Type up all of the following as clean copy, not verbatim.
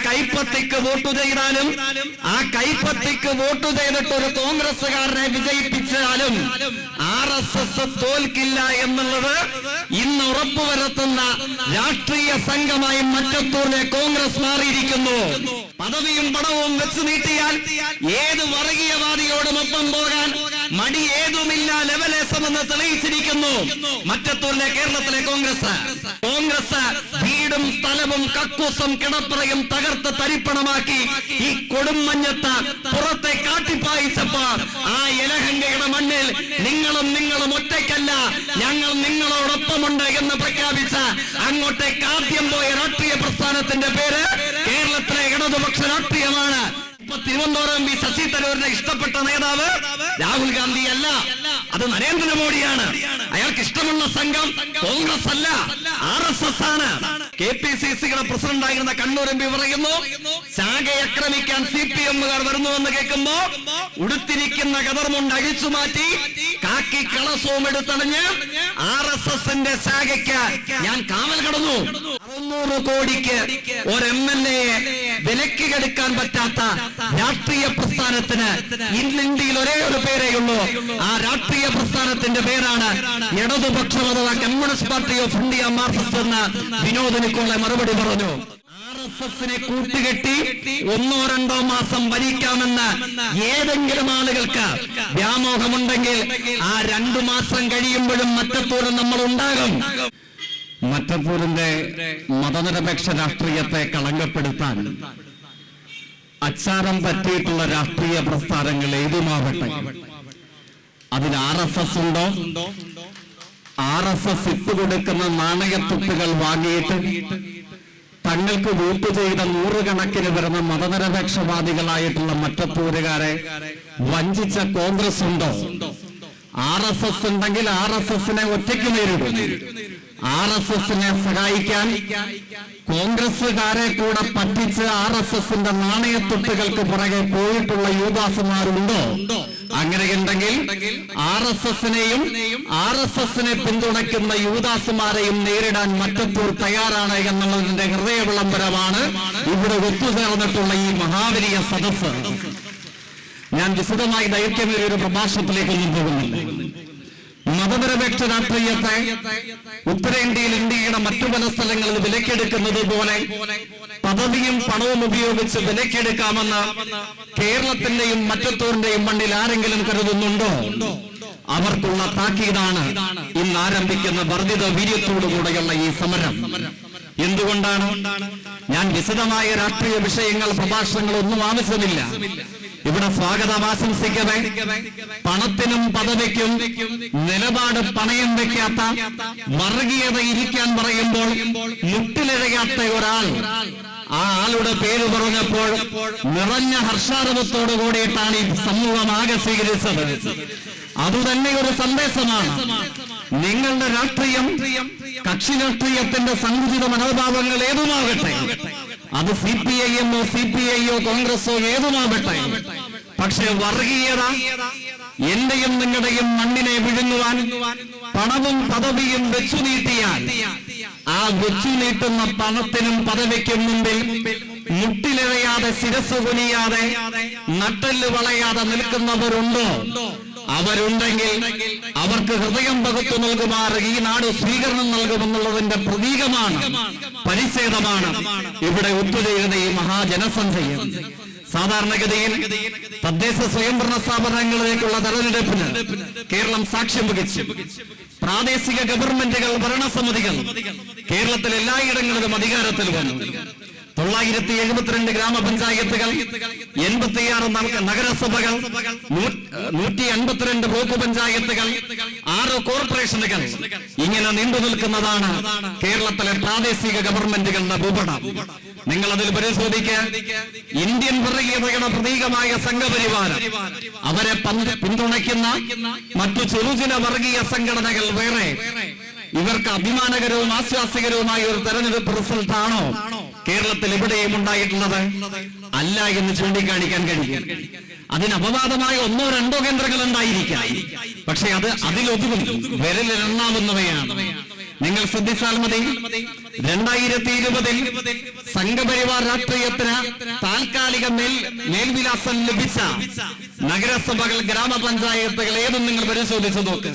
കൈപ്പത്തിക്ക് vote ചെയ്താലും ആ കൈപ്പത്തിക്ക് vote ചെയ്തിട്ട് ഒരു കോൺഗ്രസുകാരനെ വിജയിപ്പിച്ചാലും RSS തോൽക്കില്ല എന്നുള്ളത് ഇന്ന് ഉറപ്പുവരുത്തുന്ന രാഷ്ട്രീയ സംഘമായി മറ്റത്തൂരിലെ കോൺഗ്രസ് മാറിയിരിക്കുന്നു. പദവിയും പണവും വെച്ച് നീട്ടിയാൽ ഏത് വർഗീയവാദിയോടും ഒപ്പം പോകാൻ മടി ഏതുമില്ല ലെവലേസമെന്ന് തെളിയിച്ചിരിക്കുന്നു മറ്റത്തൂരിലെ കേരളത്തിലെ കോൺഗ്രസ്. വീടും സ്ഥലവും കക്കൂസും കിടപ്പറയും തകർത്ത് തരിപ്പണമാക്കി ഈ കൊടുമഞ്ഞത്ത് പുറത്തെ കാട്ടിപ്പായിച്ചപ്പോ ആ എലഹങ്കയുടെ മണ്ണിൽ നിങ്ങളും ഒറ്റയ്ക്കല്ല, ഞങ്ങൾ നിങ്ങളോടൊപ്പമുണ്ട് എന്ന് പ്രഖ്യാപിച്ച അങ്ങോട്ടേക്ക് ആദ്യം പോയ രാഷ്ട്രീയ പ്രസ്ഥാനത്തിന്റെ പേര് കേരളത്തിലെ ഇടതുപക്ഷ രാഷ്ട്രീയമാണ്. തിരുവനന്തപുരം ശശി തരൂരിന്റെ ഇഷ്ടപ്പെട്ട നേതാവ് രാഹുൽ ഗാന്ധി അല്ല, അത് നരേന്ദ്രമോദിയാണ്. അയാൾക്ക് ഇഷ്ടമുള്ള സംഘം കോൺഗ്രസ് അല്ല, RSS ആണ്. KPCCയുടെ പ്രസിഡന്റായിരുന്ന കണ്ണൂർ MP പറയുന്നു, ശാഖയെ ആക്രമിക്കാൻ CPM-കാർ വരുന്നുവെന്ന് കേൾക്കുമ്പോ ഉടുത്തിരിക്കുന്ന കതർമുണ്ട് അഴിച്ചു മാറ്റി കാക്കി കളസവും എടുത്തണിഞ്ഞ് RSS-ന്റെ ശാഖയ്ക്ക് ഞാൻ കാവൽ കടന്നു. 600 കോടിക്ക് ഒരു MLA വിലക്ക് കെടുക്കാൻ പറ്റാത്ത രാഷ്ട്രീയ പ്രസ്ഥാനത്തിന് ഇന്ന് ഇന്ത്യയിൽ ഒരേ ഒരു പേരേയുള്ളൂ. ആ രാഷ്ട്രീയ പ്രസ്ഥാനത്തിന്റെ പേരാണ് ഇടതുപക്ഷം അഥവാ communist party of India Marxist എന്ന് വിനോദ് നിക്കോളെ മറുപടി പറഞ്ഞു. RSS-നെ കൂട്ടുകെട്ടി 1-2 മാസം ഭരിക്കാമെന്ന് ഏതെങ്കിലും ആളുകൾക്ക് വ്യാമോഹമുണ്ടെങ്കിൽ ആ 2 മാസം കഴിയുമ്പോഴും മറ്റത്തൂരിൽ നമ്മൾ ഉണ്ടാകും. മറ്റത്തൂരിന്റെ മതനിരപേക്ഷ രാഷ്ട്രീയത്തെ കളങ്കപ്പെടുത്താൻ അച്ചാരം പറ്റിയിട്ടുള്ള രാഷ്ട്രീയ പ്രസ്ഥാനങ്ങൾ ഏതുമാവട്ടെ, അതിൽ RSS ഉണ്ടോ? RSS ഇട്ടുകൊടുക്കുന്ന നാണയത്തുട്ടുകൾ വാങ്ങിയിട്ട് തങ്ങൾക്ക് വോട്ട് ചെയ്ത 100 കണക്കിന് വരുന്ന മതനിരപേക്ഷവാദികളായിട്ടുള്ള മറ്റത്തൂരുകാരെ വഞ്ചിച്ച കോൺഗ്രസ് ഉണ്ടോ? RSS ഉണ്ടെങ്കിൽ RSS-നെ ഒറ്റയ്ക്ക് നേരിടും. RSS-നെ സഹായിക്കാൻ കോൺഗ്രസുകാരെ കൂടെ പറ്റിച്ച് RSS-ന്റെ നാണയത്തുട്ടുകൾക്ക് പുറകെ പോയിട്ടുള്ള യൂദാസുമാരുണ്ടോ? അങ്ങനെയുണ്ടെങ്കിൽ RSS-നെയും RSS-നെ പിന്തുണയ്ക്കുന്ന യൂദാസുമാരെയും നേരിടാൻ മറ്റത്തൂർ തയ്യാറാണ് എന്നുള്ളതിന്റെ ഹൃദയ വിളംബരമാണ് ഇവിടെ ഒത്തുചേർന്നിട്ടുള്ള ഈ മഹാവലിയ സദസ്സ്. ഞാൻ വിശദമായി ദൈർഘ്യമേറിയ ഒരു പ്രഭാഷണത്തിലേക്കൊന്നും പോകുന്നില്ല. മതനിരപേക്ഷ രാഷ്ട്രീയത്തെ ഉത്തരേന്ത്യയിൽ ഇന്ത്യയുടെ മറ്റു പല സ്ഥലങ്ങളിൽ വിലക്കെടുക്കുന്നത് പോലെ പദവിയും പണവും ഉപയോഗിച്ച് വിലക്കെടുക്കാമെന്ന് കേരളത്തിന്റെയും മറ്റത്തൂരിന്റെയും മണ്ണിൽ ആരെങ്കിലും കരുതുന്നുണ്ടോ? അവർക്കുള്ള താക്കീതാണ് ഇന്ന് ആരംഭിക്കുന്ന വർദ്ധിത വീര്യത്തോടുകൂടെയുള്ള ഈ സമരം. എന്തുകൊണ്ടാണ്? ഞാൻ വിശദമായ രാഷ്ട്രീയ വിഷയങ്ങൾ പ്രഭാഷണങ്ങളൊന്നും ആവശ്യമില്ല. ഇവിടെ സ്വാഗതം ആശംസിക്കവേ പണത്തിനും പദവിക്കും നിലപാട് പണയം വെക്കാത്ത വർഗീയത ഇരിക്കാൻ പറയുമ്പോൾ മുട്ടിലിഴയാത്ത ഒരാൾ ആ ആളുടെ പേര് പറഞ്ഞപ്പോൾ നിറഞ്ഞ ഹർഷാരവത്തോടു കൂടിയിട്ടാണ് ഈ സമൂഹം ആകെ സ്വീകരിച്ചത്. അതുതന്നെ ഒരു സന്ദേശമാണ്. നിങ്ങളുടെ രാഷ്ട്രീയം കക്ഷി രാഷ്ട്രീയത്തിന്റെ സങ്കുചിത മനോഭാവങ്ങൾ ഏതുമാകട്ടെ, അത് CPIM-ഓ CPI-ഓ കോൺഗ്രസോ ഏതുമാകട്ടെ, പക്ഷെ വർഗീയത എന്റെയും നിങ്ങളുടെയും മണ്ണിനെ വിഴുങ്ങുവാൻ പണവും പദവിയും വെച്ചു നീട്ടിയാൽ ആ വെച്ചു നീട്ടുന്ന പണത്തിനും പദവിക്കും മുമ്പിൽ മുട്ടിലിഴയാതെ ശിരസ് കുനിയാതെ നട്ടെല്ല് വളയാതെ നിൽക്കുന്നവരുണ്ടോ? അവരുണ്ടെങ്കിൽ അവർക്ക് ഹൃദയം പകുത്തു നൽകുമാർ ഈ നാട് സ്വീകരണം നൽകുമെന്നുള്ളതിന്റെ പ്രതീകമാണ്, പരിച്ഛേദമാണ് ഇവിടെ ഒത്തുചേരുന്ന ഈ മഹാജനസംഖ്യ. സാധാരണഗതിയിൽ തദ്ദേശ സ്വയംഭരണ സ്ഥാപനങ്ങളിലേക്കുള്ള തെരഞ്ഞെടുപ്പിന് കേരളം സാക്ഷ്യം വഹിച്ചു. പ്രാദേശിക ഗവൺമെന്റുകൾ, ഭരണസമിതികൾ കേരളത്തിൽ എല്ലായിടങ്ങളിലും അധികാരത്തിൽ വന്നു. 972 ഗ്രാമപഞ്ചായത്തുകൾ, 86 നഗരസഭകൾ, 152 ബ്ലോക്ക് പഞ്ചായത്തുകൾ, 6 കോർപ്പറേഷനുകൾ, ഇങ്ങനെ നീണ്ടു നിൽക്കുന്നതാണ് കേരളത്തിലെ പ്രാദേശിക ഗവൺമെന്റുകളുടെ ഭൂപടം. നിങ്ങൾ അതിൽ പരിശോധിക്കുക. ഇന്ത്യൻ വർഗീയതയുടെ പ്രതീകമായ സംഘപരിവാരം, അവരെ പിന്തുണയ്ക്കുന്ന മറ്റു ചെറുചില വർഗീയ സംഘടനകൾ വേറെ. ഇവർക്ക് അഭിമാനകരവും ആശ്വാസകരവുമായ ഒരു തെരഞ്ഞെടുപ്പ് റിസൾട്ട് ആണോ കേരളത്തിൽ എവിടെയും ഉണ്ടായിട്ടുള്ളത്? അല്ല എന്ന് ചൂണ്ടിക്കാണിക്കാൻ കഴിയും. അതിന് അപവാദമായ 1-2 കേന്ദ്രങ്ങൾ ഉണ്ടായിരിക്കാം, പക്ഷെ അത് അതിലൊതുങ്ങും, വിരലിലെണ്ണാവുന്നവയാണ്. നിങ്ങൾ ശ്രദ്ധിച്ചാൽ മതി. 2020 സംഘപരിവാർ രാഷ്ട്രീയത്തിന് താൽക്കാലിക മേൽവിലാസം ലഭിച്ച നഗരസഭകൾ, ഗ്രാമപഞ്ചായത്തുകൾ ഏതും നിങ്ങൾ പരിശോധിച്ചു നോക്ക്.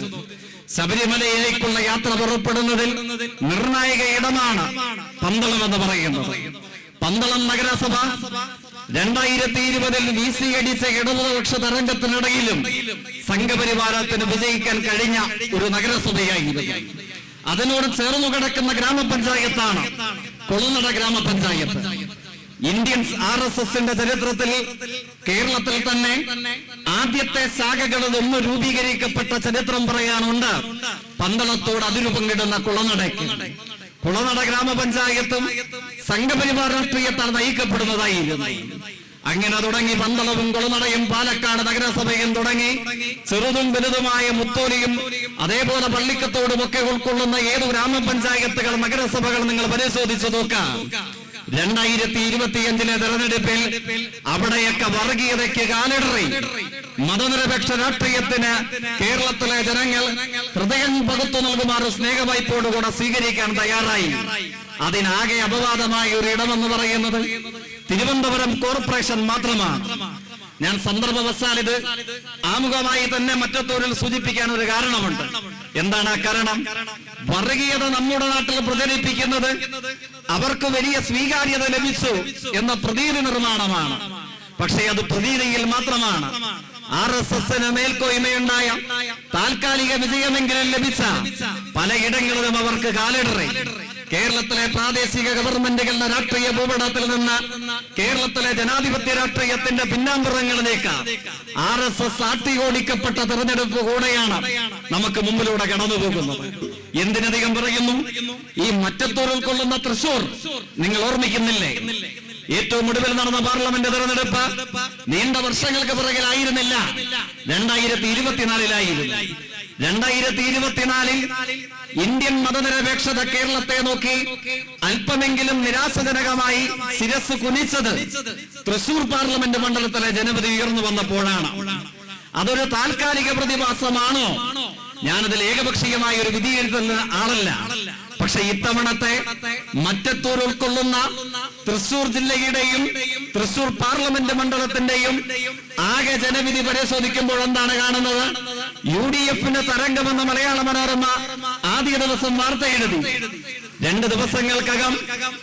ശബരിമലയിലേക്കുള്ള യാത്ര പുറപ്പെടുന്നതിൽ നിർണായക ഇടമാണ് പന്തളം എന്ന് പറയുന്നത്. പന്തളം നഗരസഭ 2020 VC അടിച്ച ഇടതുപക്ഷ തരംഗത്തിനിടയിലും സംഘപരിവാരത്തിന് വിജയിക്കാൻ കഴിഞ്ഞ ഒരു നഗരസഭയായിരുന്നു. അതിനോട് ചേർന്നു കിടക്കുന്ന ഗ്രാമപഞ്ചായത്താണ് കൊളുനട ഗ്രാമപഞ്ചായത്ത്. ഇന്ത്യൻ RSSന്റെ ചരിത്രത്തിൽ കേരളത്തിൽ തന്നെ ആദ്യത്തെ ശാഖകളിൽ ഒന്ന് രൂപീകരിക്കപ്പെട്ട ചരിത്രം പറയാനുണ്ട്. പന്തളത്തോട് അതിരു പങ്കിടുന്ന കുളനടയ്ക്ക്. കുളനട ഗ്രാമപഞ്ചായത്തും സംഘപരിവാർ രാഷ്ട്രീയത്താൽ നയിക്കപ്പെടുന്നതായിരുന്നു. അങ്ങനെ തുടങ്ങി പന്തളവും കുളനടയും പാലക്കാട് നഗരസഭയും തുടങ്ങി ചെറുതും വലുതുമായ മുത്തോലിയും അതേപോലെ പള്ളിക്കത്തോടും ഒക്കെ ഉൾക്കൊള്ളുന്ന ഏതു ഗ്രാമപഞ്ചായത്തുകൾ, നഗരസഭകൾ നിങ്ങൾ പരിശോധിച്ചു നോക്കാം. 2025 തെരഞ്ഞെടുപ്പിൽ അവിടെയൊക്കെ വർഗീയതയ്ക്ക് കാലിടറി മതനിരപേക്ഷ രാഷ്ട്രീയത്തിന് കേരളത്തിലെ ജനങ്ങൾ ഹൃദയം പകുത്തു നൽകുമാറ് സ്നേഹവായ്പോടുകൂടെ സ്വീകരിക്കാൻ തയ്യാറായി. അതിനാകെ അപവാദമായ ഒരു ഇടമെന്ന് പറയുന്നത് തിരുവനന്തപുരം കോർപ്പറേഷൻ മാത്രമാണ്. ഞാൻ സന്ദർഭവശാൽ ഇത് ആമുഖമായി തന്നെ മറ്റത്തോരിൽ സൂചിപ്പിക്കാൻ ഒരു കാരണമുണ്ട്. എന്താണ് ആ കാരണം? വർഗീയത നമ്മുടെ നാട്ടിൽ പ്രചരിപ്പിക്കുന്നത് അവർക്ക് വലിയ സ്വീകാര്യത ലഭിച്ചു എന്ന പ്രതീതി നിർമ്മാണമാണ്. പക്ഷേ അത് പ്രതീതിയിൽ മാത്രമാണ്. RSSന് മേൽക്കോയ്മയുണ്ടായ താൽക്കാലിക വിജയമെങ്കിലും ലഭിച്ച പലയിടങ്ങളിലും അവർക്ക് കാലിടറി. കേരളത്തിലെ പ്രാദേശിക ഗവൺമെന്റുകളുടെ രാഷ്ട്രീയ ഭൂപടത്തിൽ നിന്ന് കേരളത്തിലെ ജനാധിപത്യ രാഷ്ട്രീയത്തിന്റെ പിന്നാമ്പുറങ്ങളിലേക്ക് RSS ആട്ടിയോടിക്കപ്പെട്ട തെരഞ്ഞെടുപ്പ് കൂടെയാണ് നമുക്ക് മുമ്പിലൂടെ കടന്നുപോകുന്നത്. എന്തിനധികം പറയുന്നു, ഈ മറ്റത്തൂർ ഉൾക്കൊള്ളുന്ന തൃശൂർ നിങ്ങൾ ഓർമ്മിക്കുന്നില്ലേ? ഏറ്റവും ഒടുവിൽ നടന്ന പാർലമെന്റ് തെരഞ്ഞെടുപ്പ് നീണ്ട വർഷങ്ങൾക്ക് പിറകിലായിരുന്നില്ല, 2024 2024 ഇന്ത്യൻ മതനിരപേക്ഷത കേരളത്തെ നോക്കി അല്പമെങ്കിലും നിരാശജനകമായി ശിരസ് കുനിച്ചത് തൃശൂർ പാർലമെന്റ് മണ്ഡലത്തിലെ ജനവിധി ഉയർന്നു വന്നപ്പോഴാണ്. അതൊരു താൽക്കാലിക പ്രതിഭാസമാണോ? ഞാനതിൽ ഏകപക്ഷീയമായ ഒരു വിധി എഴുതുന്ന ആളല്ല. പക്ഷെ ഇത്തവണത്തെ മറ്റത്തൂർ ഉൾക്കൊള്ളുന്ന തൃശൂർ ജില്ലയുടെയും തൃശൂർ പാർലമെന്റ് മണ്ഡലത്തിന്റെയും ആകെ ജനവിധി പരിശോധിക്കുമ്പോൾ എന്താണ് കാണുന്നത്? UDFന്റെ തരംഗമെന്ന മലയാള മനോരമ ആദ്യ ദിവസം വാർത്ത എഴുതി. 2 ദിവസങ്ങൾക്കകം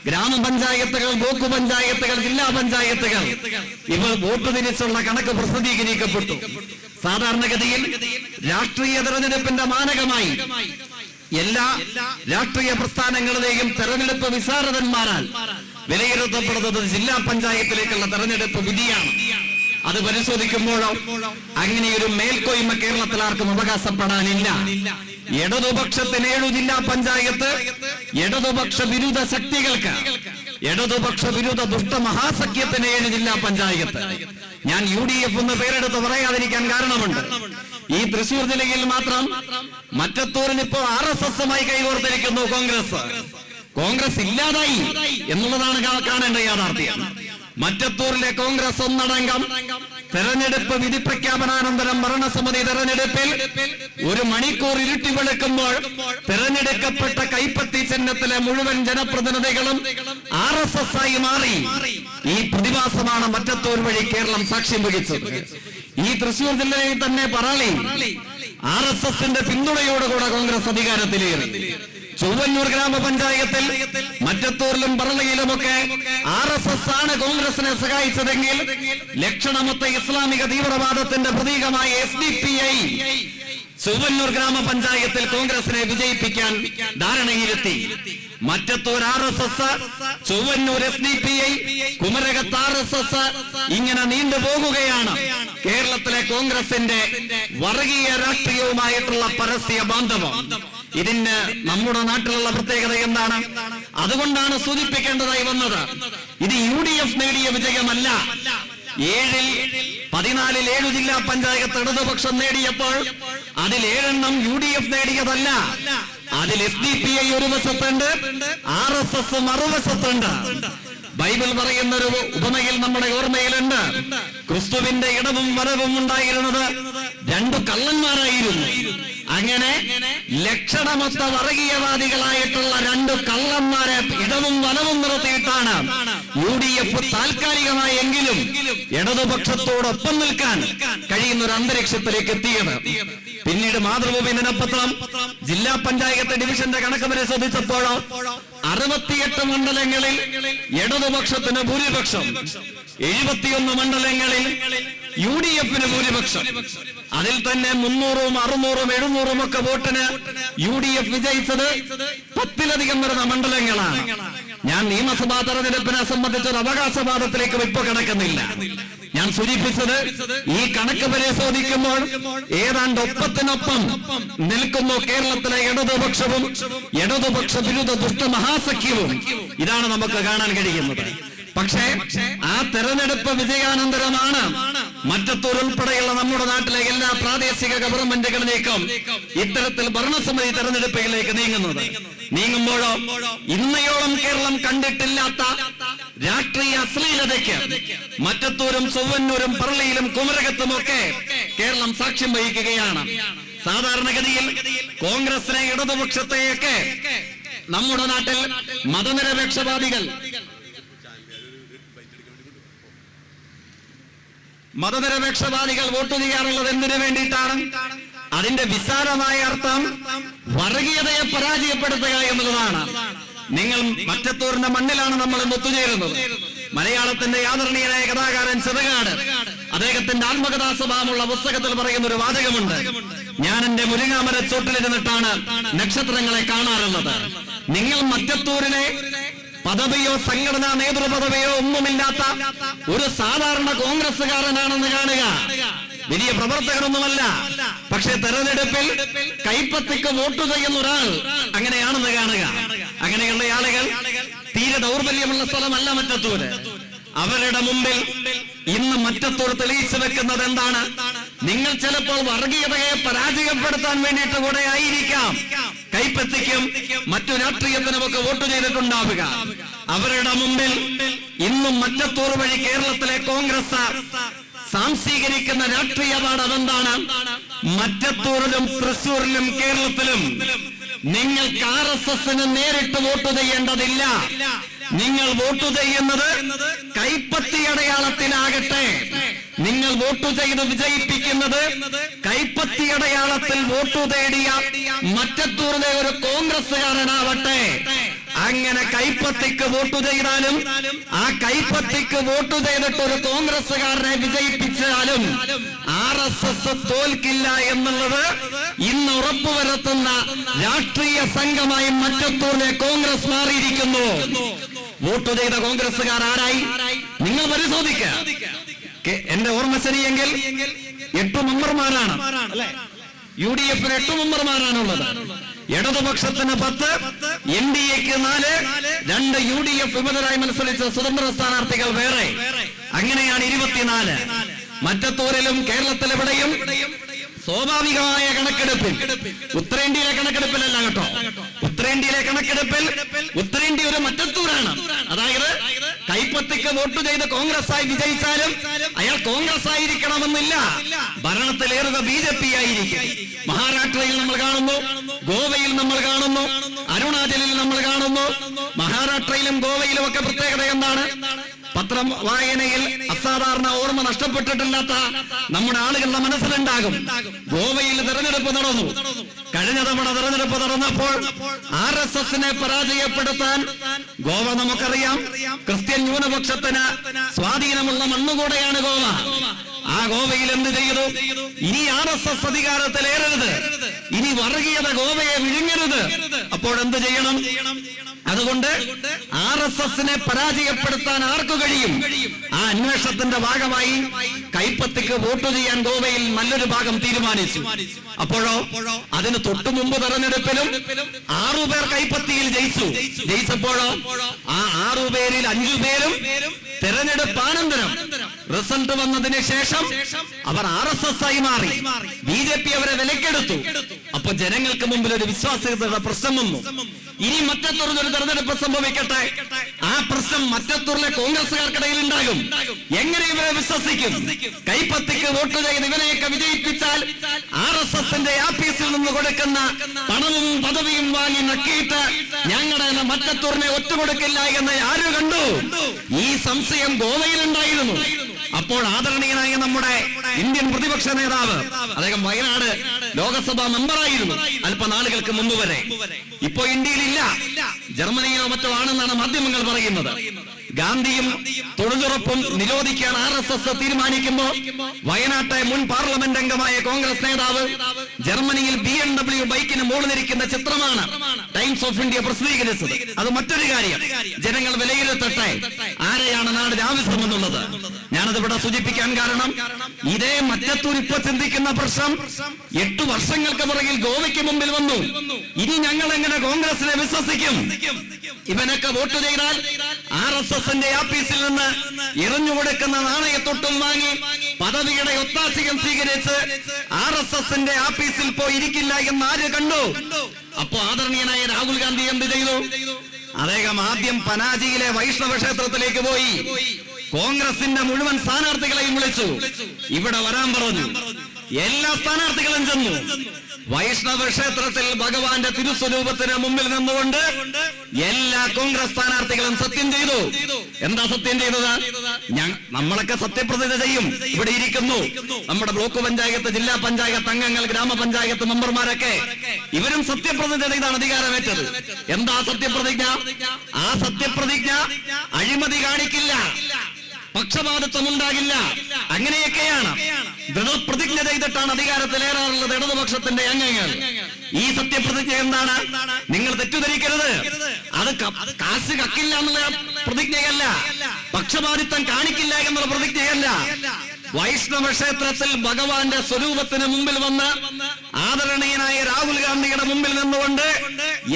ഗ്രാമപഞ്ചായത്തുകൾ, ബ്ലോക്ക് പഞ്ചായത്തുകൾ, ജില്ലാ പഞ്ചായത്തുകൾ ഇവർ വോട്ട് തിരിച്ചുള്ള കണക്ക് പ്രസിദ്ധീകരിക്കപ്പെട്ടു. സാധാരണഗതിയിൽ രാഷ്ട്രീയ തെരഞ്ഞെടുപ്പിന്റെ മാനകമായി എല്ലാ രാഷ്ട്രീയ പ്രസ്ഥാനങ്ങളിലെയും തെരഞ്ഞെടുപ്പ് വിശാരദന്മാരാൽ വിലയിരുത്തപ്പെടുന്നത് ജില്ലാ പഞ്ചായത്തിലേക്കുള്ള തെരഞ്ഞെടുപ്പ് വിധിയാണ്. അത് പരിശോധിക്കുമ്പോഴോ അങ്ങനെയൊരു മേൽക്കോയ്മ കേരളത്തിൽ ആർക്കും അവകാശപ്പെടാനില്ല. ഇടതുപക്ഷത്തിന് 7 ജില്ലാ പഞ്ചായത്ത്, ഇടതുപക്ഷ വിരുദ്ധ ശക്തികൾക്ക്, ഇടതുപക്ഷ വിരുദ്ധ ദുഷ്ട മഹാസഖ്യത്തിന് 7 ജില്ലാ പഞ്ചായത്ത്. ഞാൻ UDF എന്ന് പേരെടുത്ത് പറയാതിരിക്കാൻ കാരണമുണ്ട്. ഈ തൃശൂർ ജില്ലയിൽ മാത്രം മറ്റത്തൂരിന് ഇപ്പോ RSSമായി കൈകോർത്തിരിക്കുന്നു കോൺഗ്രസ് ഇല്ലാതായി എന്നുള്ളതാണ് കാണേണ്ട യാഥാർത്ഥ്യം. മറ്റത്തൂരിലെ കോൺഗ്രസ് ഒന്നടങ്കം തെരഞ്ഞെടുപ്പ് വിധി പ്രഖ്യാപനാനന്തരം ഭരണസമിതി തെരഞ്ഞെടുപ്പിൽ 1 മണിക്കൂർ ഇരുട്ടി വെളുക്കുമ്പോൾ തെരഞ്ഞെടുക്കപ്പെട്ട കൈപ്പത്തി ചിഹ്നത്തിലെ മുഴുവൻ ജനപ്രതിനിധികളും RSS ആയി മാറി. ഈ പ്രതിഭാസമാണ് മറ്റത്തൂർ വഴി കേരളം സാക്ഷ്യം വഹിച്ചത്. ഈ തൃശൂർ ജില്ലയിൽ തന്നെ പറളി RSSന്റെ പിന്തുണയോടുകൂടെ കോൺഗ്രസ് അധികാരത്തിലേറി. ചൊവ്വന്നൂർ ഗ്രാമപഞ്ചായത്തിൽ മറ്റത്തൂരിലും പറളയിലുമൊക്കെ RSS ആണ് കോൺഗ്രസിനെ സഹായിച്ചതെങ്കിൽ ലക്ഷണമൊത്ത ഇസ്ലാമിക തീവ്രവാദത്തിന്റെ പ്രതീകമായ SDPI ചൊവ്വന്നൂർ ഗ്രാമപഞ്ചായത്തിൽ കോൺഗ്രസിനെ വിജയിപ്പിക്കാൻ ധാരണയിലെത്തി. Mattathur RSS, Chowwannur SDPI, കുമരകത്ത് RSS, ഇങ്ങനെ നീണ്ടുപോകുകയാണ് കേരളത്തിലെ കോൺഗ്രസിന്റെ വർഗീയ രാഷ്ട്രീയവുമായിട്ടുള്ള പരസ്യ ബാന്ധവം. ഇതിന് നമ്മുടെ നാട്ടിലുള്ള പ്രത്യേകത എന്താണ്? അതുകൊണ്ടാണ് സൂചിപ്പിക്കേണ്ടതായി വന്നത്. ഇത് UDF നേടിയ വിജയമല്ല. 14 7 ജില്ലാ പഞ്ചായത്ത് ഇടതുപക്ഷം നേടിയപ്പോൾ അതിൽ 7 UDF നേടിയതല്ല. അതിൽ SDPI ഒരു വശത്തുണ്ട്, RSS മറുവശത്തുണ്ട്. ബൈബിൾ പറയുന്ന ഒരു ഉപമയിൽ നമ്മുടെ ഓർമ്മയിലുണ്ട്. ക്രിസ്തുവിന്റെ ഇടവും വരവും ഉണ്ടായിരുന്നത് രണ്ടു കള്ളന്മാരായിരുന്നു. അങ്ങനെ ലക്ഷണമൊത്ത വർഗീയവാദികളായിട്ടുള്ള രണ്ടു കള്ളന്മാരെ ഇടവും വലവും നിർത്തിയിട്ടാണ് UDF താൽക്കാലികമായെങ്കിലും ഇടതുപക്ഷത്തോടൊപ്പം നിൽക്കാൻ കഴിയുന്ന ഒരു അന്തരീക്ഷത്തിലേക്ക് എത്തിയത്. പിന്നീട് മാതൃഭൂമി ദിനപത്രം ജില്ലാ പഞ്ചായത്ത് ഡിവിഷന്റെ കണക്ക് പരിശോധിച്ചപ്പോഴോ 68 മണ്ഡലങ്ങളിൽ ഇടതുപക്ഷത്തിന് ഭൂരിപക്ഷം, 71 മണ്ഡലങ്ങളിൽ UDF-ന് ഭൂരിപക്ഷം. അതിൽ തന്നെ 300ഉം 600ഉം 700ഉം ഒക്കെ വോട്ടിന് UDF വിജയിച്ചത് 10-ലധികം വരുന്ന മണ്ഡലങ്ങളാണ്. ഞാൻ നിയമസഭാ തെരഞ്ഞെടുപ്പിനെ സംബന്ധിച്ചൊരു അവകാശവാദത്തിലേക്ക് ഇപ്പൊ കിടക്കുന്നില്ല. ഞാൻ സൂചിപ്പിച്ചത് ഈ കണക്ക് പരിശോധിക്കുമ്പോൾ ഏതാണ്ട് ഒപ്പത്തിനൊപ്പം നിൽക്കുന്നു കേരളത്തിലെ ഇടതുപക്ഷവും ഇടതുപക്ഷ വിരുദ്ധ ദുഷ്ടമഹാസഖ്യവും. ഇതാണ് നമുക്ക് കാണാൻ കഴിയുന്നത്. പക്ഷേ ആ തെരഞ്ഞെടുപ്പ് വിജയാനന്തരമാണ് മറ്റത്തൂർ ഉൾപ്പെടെയുള്ള നമ്മുടെ നാട്ടിലെ എല്ലാ പ്രാദേശിക ഗവൺമെന്റുകളിലേക്കും ഇത്തരത്തിൽ ഭരണസമിതി തെരഞ്ഞെടുപ്പിലേക്ക് നീങ്ങുമ്പോഴോ ഇന്നയോളം കേരളം കണ്ടിട്ടില്ലാത്ത രാഷ്ട്രീയ അശ്ലീലതയ്ക്ക് മറ്റത്തൂരും ചൊവ്വന്നൂരും പറളിയിലും കുമരകത്തും ഒക്കെ കേരളം സാക്ഷ്യം വഹിക്കുകയാണ്. സാധാരണഗതിയിൽ കോൺഗ്രസിനെ ഇടതുപക്ഷത്തെയൊക്കെ നമ്മുടെ നാട്ടിൽ മതനിരപേക്ഷവാദികൾ വോട്ട് ചെയ്യാറുള്ളത് എന്തിനു വേണ്ടിയിട്ടാണ്? അതിന്റെ വിശാലമായ അർത്ഥം വർഗീയതയെ പരാജയപ്പെടുത്തുക എന്നുള്ളതാണ്. നിങ്ങൾ മറ്റത്തൂരിന്റെ മണ്ണിലാണ് നമ്മൾ ഇന്ന് ഒത്തുചേരുന്നത്. മലയാളത്തിന്റെ ആദരണീയനായ കഥാകാരൻ ചെറുകാട് അദ്ദേഹത്തിന്റെ ആത്മകഥാ സ്വഭാവമുള്ള പുസ്തകത്തിൽ പറയുന്ന ഒരു വാചകമുണ്ട്: ഞാൻ എന്റെ മുരിങ്ങാമര ചോട്ടിലിരുന്നിട്ടാണ് നക്ഷത്രങ്ങളെ കാണാറുള്ളത്. നിങ്ങൾ മറ്റത്തൂരിലെ പദവിയോ സംഘടനാ നേതൃപദവിയോ ഒന്നുമില്ലാത്ത ഒരു സാധാരണ കോൺഗ്രസ്സുകാരനാണെന്ന് കാണുക. വലിയ പ്രവർത്തകനൊന്നുമല്ല, പക്ഷെ തെരഞ്ഞെടുപ്പിൽ കൈപ്പത്തിക്ക് വോട്ട് ചെയ്യുന്ന ഒരാൾ അങ്ങനെയാണെന്ന് കാണുക. അങ്ങനെയുള്ള ആളുകൾ തീരെ ദൗർബല്യമുള്ള സ്ഥലമല്ല മറ്റത്തൂര്. അവരുടെ മുമ്പിൽ ഇന്ന് മറ്റത്തൂർ തെളിയിച്ചു വെക്കുന്നത് എന്താണ്? നിങ്ങൾ ചിലപ്പോൾ വർഗീയതയെ പരാജയപ്പെടുത്താൻ വേണ്ടിയിട്ട് കൂടെ ആയിരിക്കാം കൈപ്പത്തിക്കും മറ്റു രാഷ്ട്രീയത്തിനുമൊക്കെ വോട്ട് ചെയ്തിട്ടുണ്ടാവുക. അവരുടെ മുമ്പിൽ ഇന്നും മറ്റത്തൂർ വഴി കേരളത്തിലെ കോൺഗ്രസ് സാംശീകരിക്കുന്ന രാഷ്ട്രീയ പാഠം എന്താണ്? മറ്റത്തൂരിലും തൃശ്ശൂരിലും കേരളത്തിലും നിങ്ങൾക്ക് RSS-ന് നേരിട്ട് വോട്ട് ചെയ്യേണ്ടതില്ല. നിങ്ങൾ വോട്ട് ചെയ്യുന്നത് കൈപ്പത്തി അടയാളത്തിലാകട്ടെ. നിങ്ങൾ വോട്ട് ചെയ്ത് വിജയിപ്പിക്കുന്നത് കൈപ്പത്തി അടയാളത്തിൽ വോട്ട് തേടിയ മറ്റത്തൂരിലെ ഒരു കോൺഗ്രസ്സുകാരനാവട്ടെ. അങ്ങനെ കൈപ്പത്തിക്ക് വോട്ട് ചെയ്താലും ആ കൈപ്പത്തിക്ക് വോട്ട് ചെയ്തിട്ട് ഒരു കോൺഗ്രസ്സുകാരനെ വിജയിപ്പിച്ചാലും RSS തോൽക്കില്ല എന്നുള്ളത് ഇന്ന് ഉറപ്പുവരുത്തുന്ന രാഷ്ട്രീയ സംഘമായി മറ്റത്തൂരിലെ കോൺഗ്രസ് മാറിയിരിക്കുന്നു. വോട്ട് ചെയ്ത കോൺഗ്രസ്സുകാർ ആരായി? നിങ്ങൾ പരിശോധിക്കുക. എന്റെ ഓർമ്മ ശരിയെങ്കിൽ 8 മെമ്പർമാരാണ്. UDF-ന് 8 മെമ്പർമാരാണുള്ളത്. ഇടതുപക്ഷത്തിന് 10, NDA-ക്ക് 4, 2 UDF വിമതരായി മത്സരിച്ച സ്വതന്ത്ര സ്ഥാനാർത്ഥികൾ വേറെ. അങ്ങനെയാണ് 24. മറ്റത്തൂരിലും കേരളത്തിലെവിടെയും സ്വാഭാവികമായ കണക്കെടുപ്പിൽ, ഉത്തരേന്ത്യയിലെ കണക്കെടുപ്പിലല്ല കേട്ടോ, ഉത്തരേന്ത്യയിലെ കണക്കെടുപ്പിൽ ഉത്തരേന്ത്യ ഒരു മറ്റത്തൂരാണ്. അതായത് കൈപ്പത്തിക്ക് വോട്ട് ചെയ്ത് കോൺഗ്രസ് വിജയിച്ചാലും അയാൾ കോൺഗ്രസ് ആയിരിക്കണമെന്നില്ല, ഭരണത്തിലേറുക BJP ആയിരിക്കും. മഹാരാഷ്ട്രയിൽ നമ്മൾ കാണുന്നു, ഗോവയിൽ നമ്മൾ കാണുന്നു, അരുണാചലിൽ നമ്മൾ കാണുന്നു. മഹാരാഷ്ട്രയിലും ഗോവയിലും ഒക്കെ പ്രത്യേകത എന്താണ്? പത്രം വായനയിൽ അസാധാരണ ഓർമ്മ നഷ്ടപ്പെട്ടിട്ടില്ലാത്ത നമ്മുടെ ആളുകളുടെ മനസ്സിലുണ്ടാകും. ഗോവയിൽ തെരഞ്ഞെടുപ്പ് നടന്നു. കഴിഞ്ഞ തവണ തെരഞ്ഞെടുപ്പ് നടന്നപ്പോൾ RSS-നെ പരാജയപ്പെടുത്താൻ ഗോവ നമുക്കറിയാം ക്രിസ്ത്യൻ ന്യൂനപക്ഷത്തിന് സ്വാധീനമുള്ള മണ്ണുകൂടെയാണ് ഗോവ. ആ ഗോവയിൽ എന്ത് ചെയ്തു? ഇനി RSS അധികാരത്തിലേറരുത്, ഇനി വർഗീയത ഗോവയെ വിഴുങ്ങരുത്. അപ്പോഴെന്ത് ചെയ്യണം? അതുകൊണ്ട് RSS-നെ പരാജയപ്പെടുത്താൻ ആർക്കു കഴിയും? ആ അന്വേഷണത്തിന്റെ ഭാഗമായി കൈപ്പത്തിക്ക് വോട്ട് ചെയ്യാൻ ഗോവയിൽ നല്ലൊരു ഭാഗം തീരുമാനിച്ചു. അപ്പോഴോ അതിന് തൊട്ടു മുമ്പ് തെരഞ്ഞെടുപ്പിലും 6 പേർ കൈപ്പത്തിയിൽ ജയിച്ചപ്പോഴോ ആ 6 പേരിൽ 5 പേരും തെരഞ്ഞെടുപ്പാനന്തരം റിസൾട്ട് വന്നതിന് ശേഷം അവർ RSS ആയി മാറി. BJP അവരെ വിലക്കെടുത്തു. അപ്പൊ ജനങ്ങൾക്ക് മുമ്പിൽ ഒരു വിശ്വാസ്യതയുടെ പ്രശ്നം വന്നു. ഇനി മറ്റൊരു തെരഞ്ഞെടുപ്പ് സംഭവിക്കട്ടെ, ആ പ്രശ്നം മറ്റത്തൂരിലെ കോൺഗ്രസുകാർക്കിടയിൽ ഉണ്ടാകും. എങ്ങനെ ഇവരെ വിശ്വസിക്കും? കൈപ്പത്തിക്ക് വോട്ട് ചെയ്ത് ഇവനെയൊക്കെ വിജയിപ്പിച്ചാൽ RSSന്റെ ആഫീസിൽ നിന്ന് കൊടുക്കുന്ന പണവും പദവിയും വാങ്ങി നക്കിയിട്ട് ഞങ്ങളുടെ മറ്റത്തൂരിനെ ഒറ്റുകൊടുക്കില്ല എന്ന് ആര് കണ്ടു? ഈ സംശയം ഗോവയിലുണ്ടായിരുന്നു. അപ്പോൾ ആദരണീയനായ നമ്മുടെ ഇന്ത്യൻ പ്രതിപക്ഷ നേതാവ്, അദ്ദേഹം വയനാട് ലോകസഭാ മെമ്പറായിരുന്നു അല്പനാളുകൾക്ക് മുമ്പ് വരെ. ഇപ്പോ ഇന്ത്യയിലില്ല, ജർമ്മനിയോ മറ്റോ ആണെന്നാണ് മാധ്യമങ്ങൾ പറയുന്നത്. ഗാന്ധിയും തൊഴിലുറപ്പും നിരോധിക്കാൻ RSS തീരുമാനിക്കുമ്പോ വയനാട്ടെ മുൻ പാർലമെന്റ് അംഗമായ കോൺഗ്രസ് നേതാവ് ജർമ്മനിയിൽ BMW ബൈക്കിന് മുകളിലിരിക്കുന്ന ചിത്രമാണ് ടൈംസ് ഓഫ് ഇന്ത്യ പ്രസിദ്ധീകരിച്ചത്. അത് മറ്റൊരു കാര്യം. ജനങ്ങൾ വിലയിരുത്തട്ടെ ആരെയാണ് നാടിന് ആവശ്യമെന്നുള്ളത്. ഞാനത് ഇവിടെ സൂചിപ്പിക്കാൻ കാരണം, ഇതേ മറ്റത്തൂർ ഇപ്പൊ ചിന്തിക്കുന്ന പ്രശ്നം 8 വർഷങ്ങൾക്ക് പുറകിൽ ഗോവയ്ക്ക് മുമ്പിൽ വന്നു. ഇനി ഞങ്ങൾ എങ്ങനെ കോൺഗ്രസിനെ വിശ്വസിക്കും? ഇവനൊക്കെ വോട്ട് ചെയ്താൽ RSSന്റെ ആഫീസിൽ നിന്ന് എറിഞ്ഞുകൊടുക്കുന്ന നാണയത്തൊട്ടും വാങ്ങി പദവിയുടെ ഒത്താശയം സ്വീകരിച്ച് RSSന്റെ ആഫീസിൽ പോയി ഇരിക്കില്ല എന്ന് ആര് കണ്ടു? അപ്പോ ആദരണീയനായ രാഹുൽ ഗാന്ധി എന്ത് ചെയ്തു? അദ്ദേഹം ആദ്യം പനാജിയിലെ വൈഷ്ണവ ക്ഷേത്രത്തിലേക്ക് പോയി കോൺഗ്രസിന്റെ മുഴുവൻ സ്ഥാനാർത്ഥികളെയും വിളിച്ചു. ഇവിടെ വരാൻ പറഞ്ഞു. എല്ലാ സ്ഥാനാർത്ഥികളും ചെന്നു. വൈഷ്ണവ ക്ഷേത്രത്തിൽ ഭഗവാന്റെ തിരുസ്വരൂപത്തിന് മുമ്പിൽ നിന്നുകൊണ്ട് എല്ലാ കോൺഗ്രസ് സ്ഥാനാർത്ഥികളും സത്യം ചെയ്തു. എന്താ സത്യം ചെയ്തത്? നമ്മളൊക്കെ സത്യപ്രതിജ്ഞ ചെയ്യും. ഇവിടെ ഇരിക്കുന്നു നമ്മുടെ ബ്ലോക്ക് പഞ്ചായത്ത്, ജില്ലാ പഞ്ചായത്ത് അംഗങ്ങൾ, ഗ്രാമപഞ്ചായത്ത് മെമ്പർമാരൊക്കെ, ഇവരും സത്യപ്രതിജ്ഞ ചെയ്താണ് അധികാരമേറ്റത്. എന്താ സത്യപ്രതിജ്ഞ? ആ സത്യപ്രതിജ്ഞ അഴിമതി കാണിക്കില്ല, പക്ഷപാതിത്വം ഉണ്ടാകില്ല, അങ്ങനെയൊക്കെയാണ് ദൃഢപ്രതിജ്ഞ ചെയ്തിട്ടാണ് അധികാരത്തിലേറാറുള്ളത് ഇടതുപക്ഷത്തിന്റെ അംഗങ്ങൾ. ഈ സത്യപ്രതിജ്ഞ എന്താണ്? നിങ്ങൾ തെറ്റിദ്ധരിക്കരുത്, അത് കാശ് കക്കില്ല എന്നുള്ള പ്രതിജ്ഞയല്ല, പക്ഷപാതിത്വം കാണിക്കില്ല എന്നുള്ള പ്രതിജ്ഞയല്ല. വൈഷ്ണവ ക്ഷേത്രത്തിൽ ഭഗവാന്റെ സ്വരൂപത്തിന് മുമ്പിൽ വന്ന് ആദരണീയനായ രാഹുൽ ഗാന്ധിയുടെ മുമ്പിൽ നിന്നുകൊണ്ട്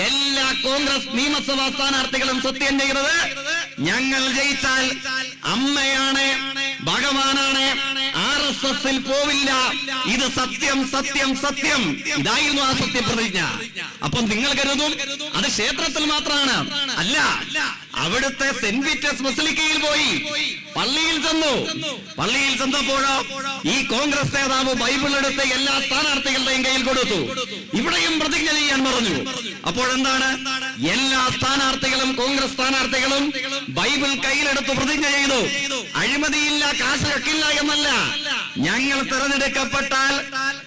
എല്ലാ കോൺഗ്രസ് നിയമസഭാ സ്ഥാനാർത്ഥികളും സത്യം ചെയ്തത്, ഞങ്ങൾ ജയിച്ചാൽ അമ്മയാണ്, ഭഗവാനാണ്, RSSൽ പോവില്ല, ഇത് സത്യം സത്യം സത്യം. ഇതായിരുന്നു ആ സത്യപ്രതിജ്ഞ. അപ്പൊ നിങ്ങൾ കരുതും അത് ക്ഷേത്രത്തിൽ മാത്രമാണ്. അല്ല, അവിടുത്തെ സെന്റ് പീറ്റേഴ്സ് ബസിലിക്കയിൽ പോയി പള്ളിയിൽ ചെന്നു. പള്ളിയിൽ ചെന്നപ്പോഴോ ഈ കോൺഗ്രസ് നേതാവ് ബൈബിൾ എടുത്ത് എല്ലാ സ്ഥാനാർത്ഥികളുടെയും കയ്യിൽ കൊടുത്തു. ഇവിടെയും പ്രതിജ്ഞ ചെയ്യാൻ പറഞ്ഞു. അപ്പോഴെന്താണ്? എല്ലാ സ്ഥാനാർത്ഥികളും കോൺഗ്രസ് സ്ഥാനാർത്ഥികളും ബൈബിൾ കയ്യിലെടുത്ത് പ്രതിജ്ഞ ചെയ്തു. അഴിമതിയില്ല, കാശ് കക്കില്ല എന്നല്ല, ഞങ്ങൾ തെരഞ്ഞെടുക്കപ്പെട്ടാൽ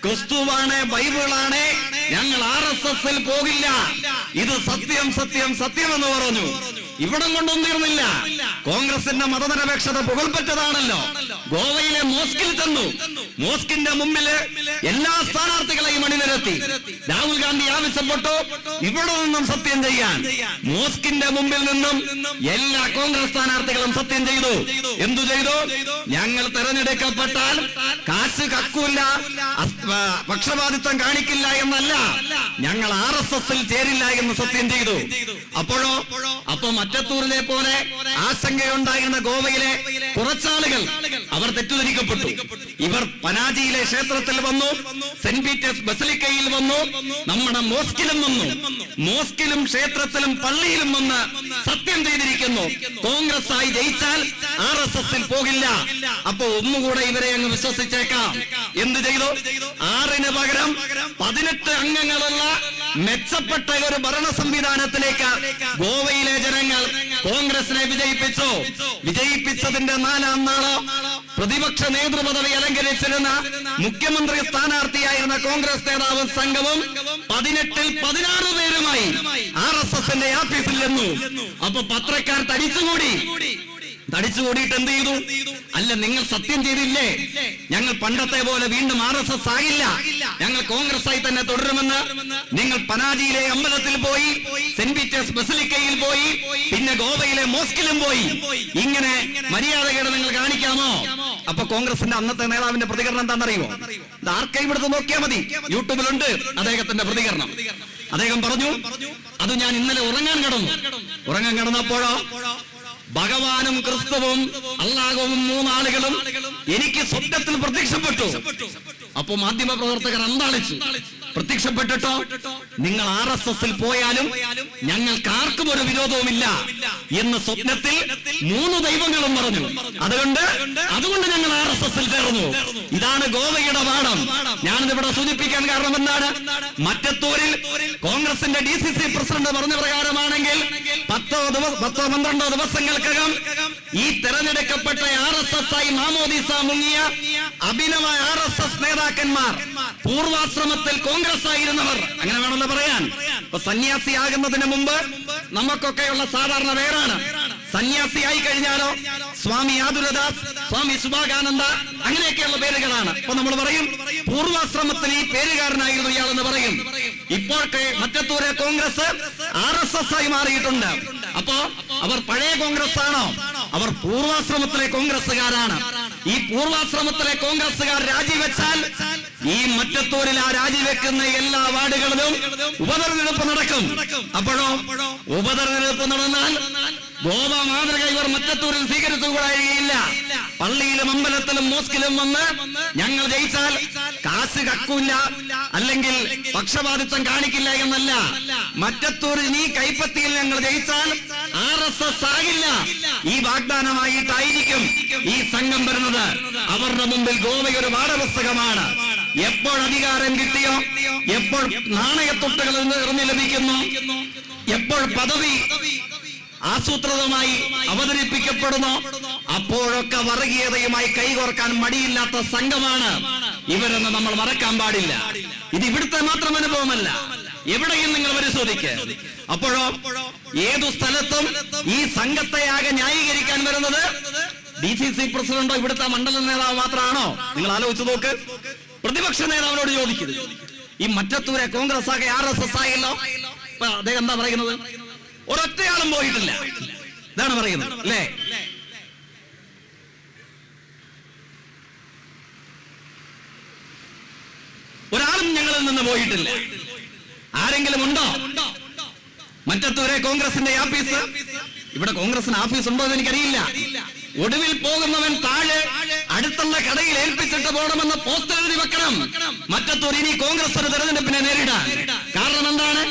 ക്രിസ്തുവാണ്, ബൈബിളാണ്, ഞങ്ങൾ RSSൽ പോകില്ല, ഇത് സത്യം സത്യം സത്യം എന്ന് പറഞ്ഞു. ഇവിടം കൊണ്ടൊന്നും തീർന്നില്ല. കോൺഗ്രസിന്റെ മതനിരപേക്ഷത പുകൾപ്പെട്ടതാണല്ലോ. ഗോവയിലെ മോസ്കിൽ ചെന്നു. മോസ്കിന്റെ മുമ്പില് എല്ലാ സ്ഥാനാർത്ഥികളെയും അണിനിരത്തി. രാഹുൽ ഗാന്ധി ആവശ്യപ്പെട്ടു ഇവിടെ നിന്നും സത്യം ചെയ്യാൻ. മോസ്കിന്റെ മുമ്പിൽ നിന്നും എല്ലാ കോൺഗ്രസ് സ്ഥാനാർത്ഥികളും സത്യം ചെയ്തു. എന്തു ചെയ്തു? ഞങ്ങൾ തെരഞ്ഞെടുക്കപ്പെട്ടാൽ കാശ് കക്കൂല്ല, പക്ഷപാതിത്വം കാണിക്കില്ല എന്നല്ല, ഞങ്ങൾ RSSൽ ചേരില്ല എന്ന് സത്യം ചെയ്തു. അപ്പോ മറ്റത്തൂരിലെ പോലെ ആശങ്കയുണ്ടായിരുന്ന ഗോവയിലെ കുറച്ചാളുകൾ അവർ തെറ്റിദ്ധരിക്കപ്പെട്ടു. ഇവർ പനാജിയിലെ ക്ഷേത്രത്തിൽ വന്നു, സെന്റ് പീറ്റേഴ്സ് ബസിലിക്കയിൽ വന്നു, നമ്മുടെ മോസ്കിലും വന്നു. മോസ്കിലും ക്ഷേത്രത്തിലും പള്ളിയിലും വന്ന് സത്യം ചെയ്തിരിക്കുന്നു, കോൺഗ്രസ് ആയി ജയിച്ചാൽ RSSൽ പോകില്ല. അപ്പൊ ഒന്നുകൂടെ ഇവരെ അങ്ങ് വിശ്വസിച്ചേക്കാം. എന്ത് ചെയ്തു? 6ന് പകരം 18 അംഗങ്ങളുള്ള മെച്ചപ്പെട്ട ഒരു ഭരണ സംവിധാനത്തിലേക്ക് ഗോവയിലെ ജനങ്ങൾ കോൺഗ്രസിനെ വിജയിപ്പിച്ചു. വിജയിപ്പിച്ചതിന്റെ 4ാം നാള് പ്രതിപക്ഷ നേതൃപദവി അലങ്കരിച്ചിരുന്ന മുഖ്യമന്ത്രി സ്ഥാനാർത്ഥിയായിരുന്ന കോൺഗ്രസ് നേതാവും സംഘവും 18ൽ 16 പേരുമായി RSSന്റെ ആഫീസിൽ ചെന്നു. അപ്പൊ പത്രക്കാർ തടിച്ചുകൂടിയിട്ട് എന്ത് ചെയ്തു? അല്ല, നിങ്ങൾ സത്യം ചെയ്തില്ലേ, ഞങ്ങൾ പണ്ടത്തെ പോലെ വീണ്ടും RSS ആകില്ല, ഞങ്ങൾ കോൺഗ്രസ് ആയി തന്നെ തുടരുമെന്ന്. നിങ്ങൾ പനാജിയിലെ അമ്പലത്തിൽ പോയി, സെന്റ് പീറ്റേഴ്സ് ബസിലിക്കയിൽ പോയി, പിന്നെ ഗോവയിലെ മോസ്കിലും പോയി. ഇങ്ങനെ മര്യാദകേട് നിങ്ങൾ കാണിക്കാമോ? അപ്പൊ കോൺഗ്രസിന്റെ അന്നത്തെ നേതാവിന്റെ പ്രതികരണം എന്താണെന്നറിയുമോ? ആർക്കൈവ് എടുത്ത് നോക്കിയാൽ മതി, യൂട്യൂബിലുണ്ട് അദ്ദേഹത്തിന്റെ പ്രതികരണം. അദ്ദേഹം പറഞ്ഞു, അത് ഞാൻ ഇന്നലെ ഉറങ്ങാൻ കിടന്നപ്പോഴോ ഭഗവാനും ക്രിസ്തുവും അല്ലാഹുവും 3 ആളുകളും എനിക്ക് സ്വപ്നത്തിൽ പ്രത്യക്ഷപ്പെട്ടു. അപ്പൊ മാധ്യമ പ്രവർത്തകർ അന്താളിച്ചു. പ്രത്യക്ഷപ്പെട്ടിട്ടോ, നിങ്ങൾ RSSൽ പോയാലും ഞങ്ങൾക്ക് ആർക്കും ഒരു വിരോധവുമില്ല, എന്ന് സ്വപ്നത്തിൽ 3 ദൈവങ്ങളും പറഞ്ഞു. അതുകൊണ്ട് ഞങ്ങൾ RSS ചേർന്നു. ഇതാണ് ഗോവയുടെ പാഠം. ഞാനിതിവിടെ സൂചിപ്പിക്കാൻ കാരണം എന്താണ്? മറ്റത്തൂരിൽ കോൺഗ്രസിന്റെ DCC പ്രസിഡന്റ് പറഞ്ഞ പ്രകാരമാണെങ്കിൽ 10-12 ദിവസങ്ങൾക്കകം ഈ തെരഞ്ഞെടുക്കപ്പെട്ട RSS ആയി മാമോദീസ മുങ്ങിയ അഭിനവ RSS നേതാക്കന്മാർ, പൂർവാശ്രമത്തിൽ കോൺഗ്രസ് ആയിരുന്നവർ, അങ്ങനെ വേണമല്ലോ പറയാൻ. ഇപ്പൊ സന്യാസിയാകുന്നതിന് മുമ്പ് നമുക്കൊക്കെയുള്ള സാധാരണ പേരാണ്. സന്യാസിയായി കഴിഞ്ഞാലോ സ്വാമി യാദുരദാസ്, സ്വാമി സുഭാകാനന്ദ, അങ്ങനെയൊക്കെയുള്ള പേരുകളാണ്. അപ്പൊ നമ്മൾ പറയും പൂർവാശ്രമത്തിന് ഈ പേരുകാരനായിരുന്നു ഇയാളെന്ന് പറയും. ഇപ്പോൾ മറ്റത്തൂരെ കോൺഗ്രസ് RSS ആയി മാറിയിട്ടുണ്ട്. അപ്പോ അവർ പഴയ കോൺഗ്രസ് ആണോ? അവർ പൂർവാശ്രമത്തിലെ കോൺഗ്രസ്സുകാരാണ്. ഈ പൂർവാശ്രമത്തിലെ കോൺഗ്രസ്സുകാർ രാജിവെച്ചാൽ ഈ മറ്റത്തൂരിൽ ആ രാജിവെക്കുന്ന എല്ലാ വാർഡുകളിലും ഉപതെരഞ്ഞെടുപ്പ് നടക്കും. അപ്പോഴോ ഉപതെരഞ്ഞെടുപ്പ് നടന്നാൽ ഗോവ മാതൃക ഇവർ മറ്റത്തൂരിൽ സ്വീകരിച്ചുകൂടായില്ല. പള്ളിയിലും അമ്പലത്തിലും മോസ്കിലും വന്ന് ഞങ്ങൾ ജയിച്ചാൽ കാശ് കക്കൂല്ല, അല്ലെങ്കിൽ പക്ഷപാതിത്വം കാണിക്കില്ല എന്നല്ല. മറ്റത്തൂരിൽ നീ കൈപ്പത്തിയിൽ ഞങ്ങൾ ജയിച്ചാൽ RSS ആകില്ല, ഈ വാഗ്ദാനമായിട്ടായിരിക്കും ഈ സംഘം വരുന്നത്. അവരുടെ മുമ്പിൽ ഗോവയൊരു പാഠപുസ്തകമാണ്. എപ്പോൾ അധികാരം കിട്ടിയോ, എപ്പോൾ നാണയത്തൊട്ടുകൾ എറിഞ്ഞു ലഭിക്കുന്നു, എപ്പോൾ പദവി ആസൂത്രിതമായി അവതരിപ്പിക്കപ്പെടുന്നു, അപ്പോഴൊക്കെ വർഗീയതയുമായി കൈകോർക്കാൻ മടിയില്ലാത്ത സംഘമാണ് ഇവരെന്ന് നമ്മൾ മറക്കാൻ പാടില്ല. ഇത് ഇവിടുത്തെ മാത്രം അനുഭവമല്ല, എവിടെയും നിങ്ങൾ പരിശോധിക്കുക. അപ്പോഴോ ഏതു സ്ഥലത്തും ഈ സംഘത്തെയാകെ ന്യായീകരിക്കാൻ വരുന്നത് DCC പ്രസിഡന്റോ ഇവിടുത്തെ മണ്ഡല നേതാവ് മാത്രമാണോ? നിങ്ങൾ ആലോചിച്ച് നോക്ക്. പ്രതിപക്ഷ നേതാവിനോട് ചോദിക്കുന്നത് ഈ മറ്റത്തൂരെ കോൺഗ്രസ് ആകെ RSS ആയല്ലോ, അദ്ദേഹം എന്താ പറയുന്നത്? ഒരൊറ്റയാളും പോയിട്ടില്ല, ഇതാണ് പറയുന്നത് അല്ലേ? ഒരാളും ഞങ്ങളിൽ നിന്ന് പോയിട്ടില്ല. ആരെങ്കിലും ഉണ്ടോ? മറ്റത്തൂരെ കോൺഗ്രസിന്റെ ആഫീസ്, ഇവിടെ കോൺഗ്രസിന് ആഫീസ് ഉണ്ടോ എന്ന് എനിക്കറിയില്ല. ഒടുവിൽ പോകുന്നവൻ താഴെ അടുത്തുള്ള കടയിൽ ഏൽപ്പിച്ചിട്ട് പോകണമെന്ന് പോസ്റ്റർ എഴുതി വെക്കണം. മറ്റത്തൂർ ഇനി കോൺഗ്രസ് ഒരു തെരഞ്ഞെടുപ്പിനെ നേരിടാൻ കാരണം എന്താണ്?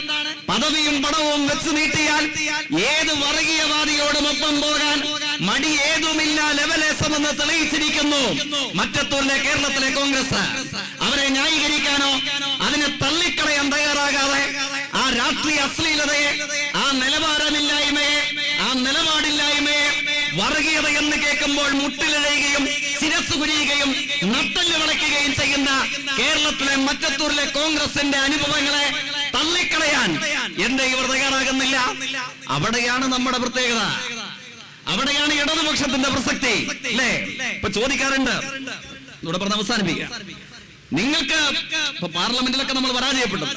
പദവിയും പണവും വെച്ച് നീട്ടിയാൽ ഏത് വർഗീയവാദിയോടും ഒപ്പം പോകാൻ മടി ഏതുമില്ല, ലെവലേസമെന്ന് തെളിയിച്ചിരിക്കുന്നു മറ്റത്തൂരിലെ കേരളത്തിലെ കോൺഗ്രസ്. അവരെ ന്യായീകരിക്കാനോ അതിനെ തള്ളിക്കളയാൻ തയ്യാറാകാതെ ആ രാഷ്ട്രീയ അശ്ലീലതയെ, ആ നിലവാരമില്ലായ്മയെ, ആ നിലപാടില്ലായ്മയെ, വർഗീയത എന്ന് കേൾക്കുമ്പോൾ മുട്ടിലിഴയുകയും ശിരസ് കുനിയുകയും നട്ടല് വിളയ്ക്കുകയും ചെയ്യുന്ന കേരളത്തിലെ മറ്റത്തൂരിലെ കോൺഗ്രസിന്റെ അനുഭവങ്ങളെ തള്ളിക്കളയാൻ എന്തേ ഇവർ തയ്യാറാകുന്നില്ല? അവിടെയാണ് നമ്മുടെ പ്രത്യേകത, അവിടെയാണ് ഇടതുപക്ഷത്തിന്റെ പ്രസക്തി അല്ലേ? ഇപ്പൊ ചോദിക്കാറുണ്ട്, ഇവിടെ പറഞ്ഞ് അവസാനിപ്പിക്കുക, നിങ്ങൾക്ക് ഇപ്പൊ പാർലമെന്റിലൊക്കെ നമ്മൾ പരാജയപ്പെട്ടു,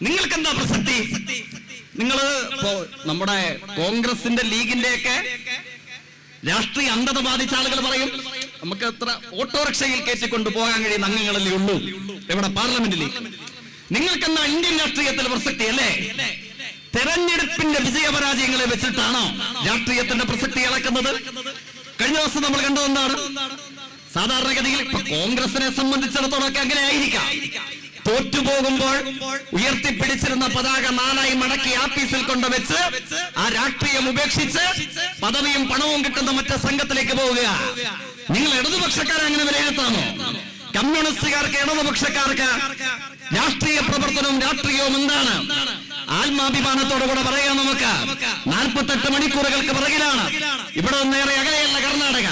നിങ്ങൾക്ക് എന്താ പ്രസക്തി? നിങ്ങൾ നമ്മുടെ കോൺഗ്രസിന്റെ ലീഗിന്റെ ഒക്കെ രാഷ്ട്രീയ അന്ധത ബാധിച്ച ആളുകൾ പറയും നമുക്ക് എത്ര ഓട്ടോറിക്ഷയിൽ കയറ്റിക്കൊണ്ട് പോകാൻ കഴിയുന്ന അംഗങ്ങളല്ലേ ഉള്ളൂ ഇവിടെ പാർലമെന്റിൽ. നിങ്ങൾക്കെന്നാ ഇന്ത്യൻ രാഷ്ട്രീയത്തിൽ പ്രസക്തി അല്ലേ? തെരഞ്ഞെടുപ്പിന്റെ വിജയപരാജയങ്ങളെ വെച്ചിട്ടാണോ രാഷ്ട്രീയത്തിന്റെ പ്രസക്തി ഇളക്കുന്നത്? കഴിഞ്ഞ ദിവസം നമ്മൾ കണ്ടത് എന്താണ്? സാധാരണഗതിയിൽ ഇപ്പൊ കോൺഗ്രസിനെ സംബന്ധിച്ചിടത്തോളം ഒക്കെ അങ്ങനെ ആയിരിക്കാം. തോറ്റുപോകുമ്പോൾ ഉയർത്തിപ്പിടിച്ചിരുന്ന പതാക 4 മടക്കി ആഫീസിൽ കൊണ്ടുവച്ച് ആ രാഷ്ട്രീയം ഉപേക്ഷിച്ച് പദവിയും പണവും കിട്ടുന്ന മറ്റു സംഘത്തിലേക്ക് പോവുക. നിങ്ങൾ ഇടതുപക്ഷക്കാരെ അങ്ങനെ വിലയിരുത്താമോ? കമ്മ്യൂണിസ്റ്റുകാർക്ക്, ഇടതുപക്ഷക്കാർക്ക് രാഷ്ട്രീയ പ്രവർത്തനവും രാഷ്ട്രീയവും എന്താണ്? ആത്മാഭിമാനത്തോടുകൂടെ പറയാം, നമുക്ക് 48 മണിക്കൂറുകൾക്ക് പിറകിലാണ്. ഇവിടെ നേരെ അകലെയല്ല കർണാടക,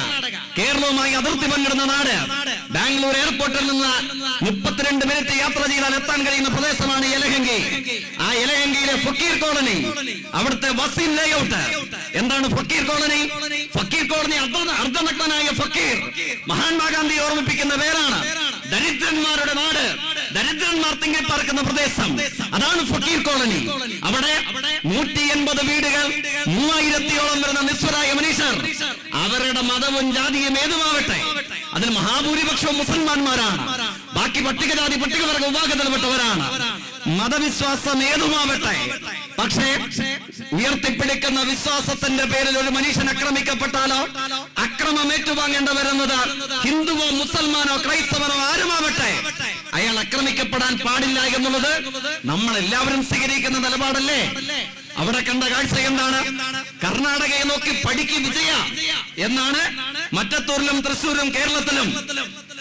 കേരളവുമായി അതിർത്തി പങ്കിടുന്ന നാട്. ബാംഗ്ലൂർ എയർപോർട്ടിൽ നിന്ന് 32 മിനിറ്റ് യാത്ര ചെയ്താൽ എത്താൻ കഴിയുന്ന പ്രദേശമാണ് യലഹങ്കി. ആ യലഹങ്കിയിലെ ഫക്കീർ കോളനി, അവിടുത്തെ വസീം ലേഔട്ട്. എന്താണ് ഫക്കീർ കോളനി? ഫക്കീർ കോളനി അർദ്ധനഗ്നനായ ഫക്കീർ, മഹാത്മാഗാന്ധി ഓർമ്മിപ്പിക്കുന്ന പേരാണ്. ദരിദ്രന്മാരുടെ നാട്, ദരിദ്രന്മാർ തിങ്ങി പാർക്കുന്ന പ്രദേശം, അതാണ് ഫക്കീർ കോളനി. അവിടെ 180 വീടുകൾ, 3000-ഓളം വരുന്ന നിസ്വരായ മനുഷ്യർ. അവരുടെ മതവും ജാതിയും ഏതുമാവട്ടെ, അതിൽ മഹാഭൂരിപക്ഷവും മുസൽമാന്മാരാണ്, ബാക്കി പട്ടികജാതി പട്ടികവർഗ വിഭാഗത്തിൽപ്പെട്ടവരാണ്. മതവിശ്വാസം ഏതുമാവട്ടെ, പക്ഷേ ഉയർത്തിപ്പിടിക്കുന്ന വിശ്വാസത്തിന്റെ പേരിൽ ഒരു മനുഷ്യൻ ആക്രമിക്കപ്പെട്ടാലോ അക്രമം ഏറ്റുവാങ്ങേണ്ട വരുന്നത് ഹിന്ദുവോ മുസൽമാനോ ക്രൈസ്തവനോ ആരുമാവട്ടെ, അയാൾ ആക്രമിക്കപ്പെടാൻ പാടില്ല എന്നുള്ളത് നമ്മൾ എല്ലാവരും സ്വീകരിക്കുന്ന നിലപാടല്ലേ? അവിടെ കണ്ട കാഴ്ച എന്താണ്? കർണാടകയെ നോക്കി പഠിക്ക് വിജയ എന്നാണ് മറ്റത്തൂരിലും തൃശ്ശൂരും കേരളത്തിലും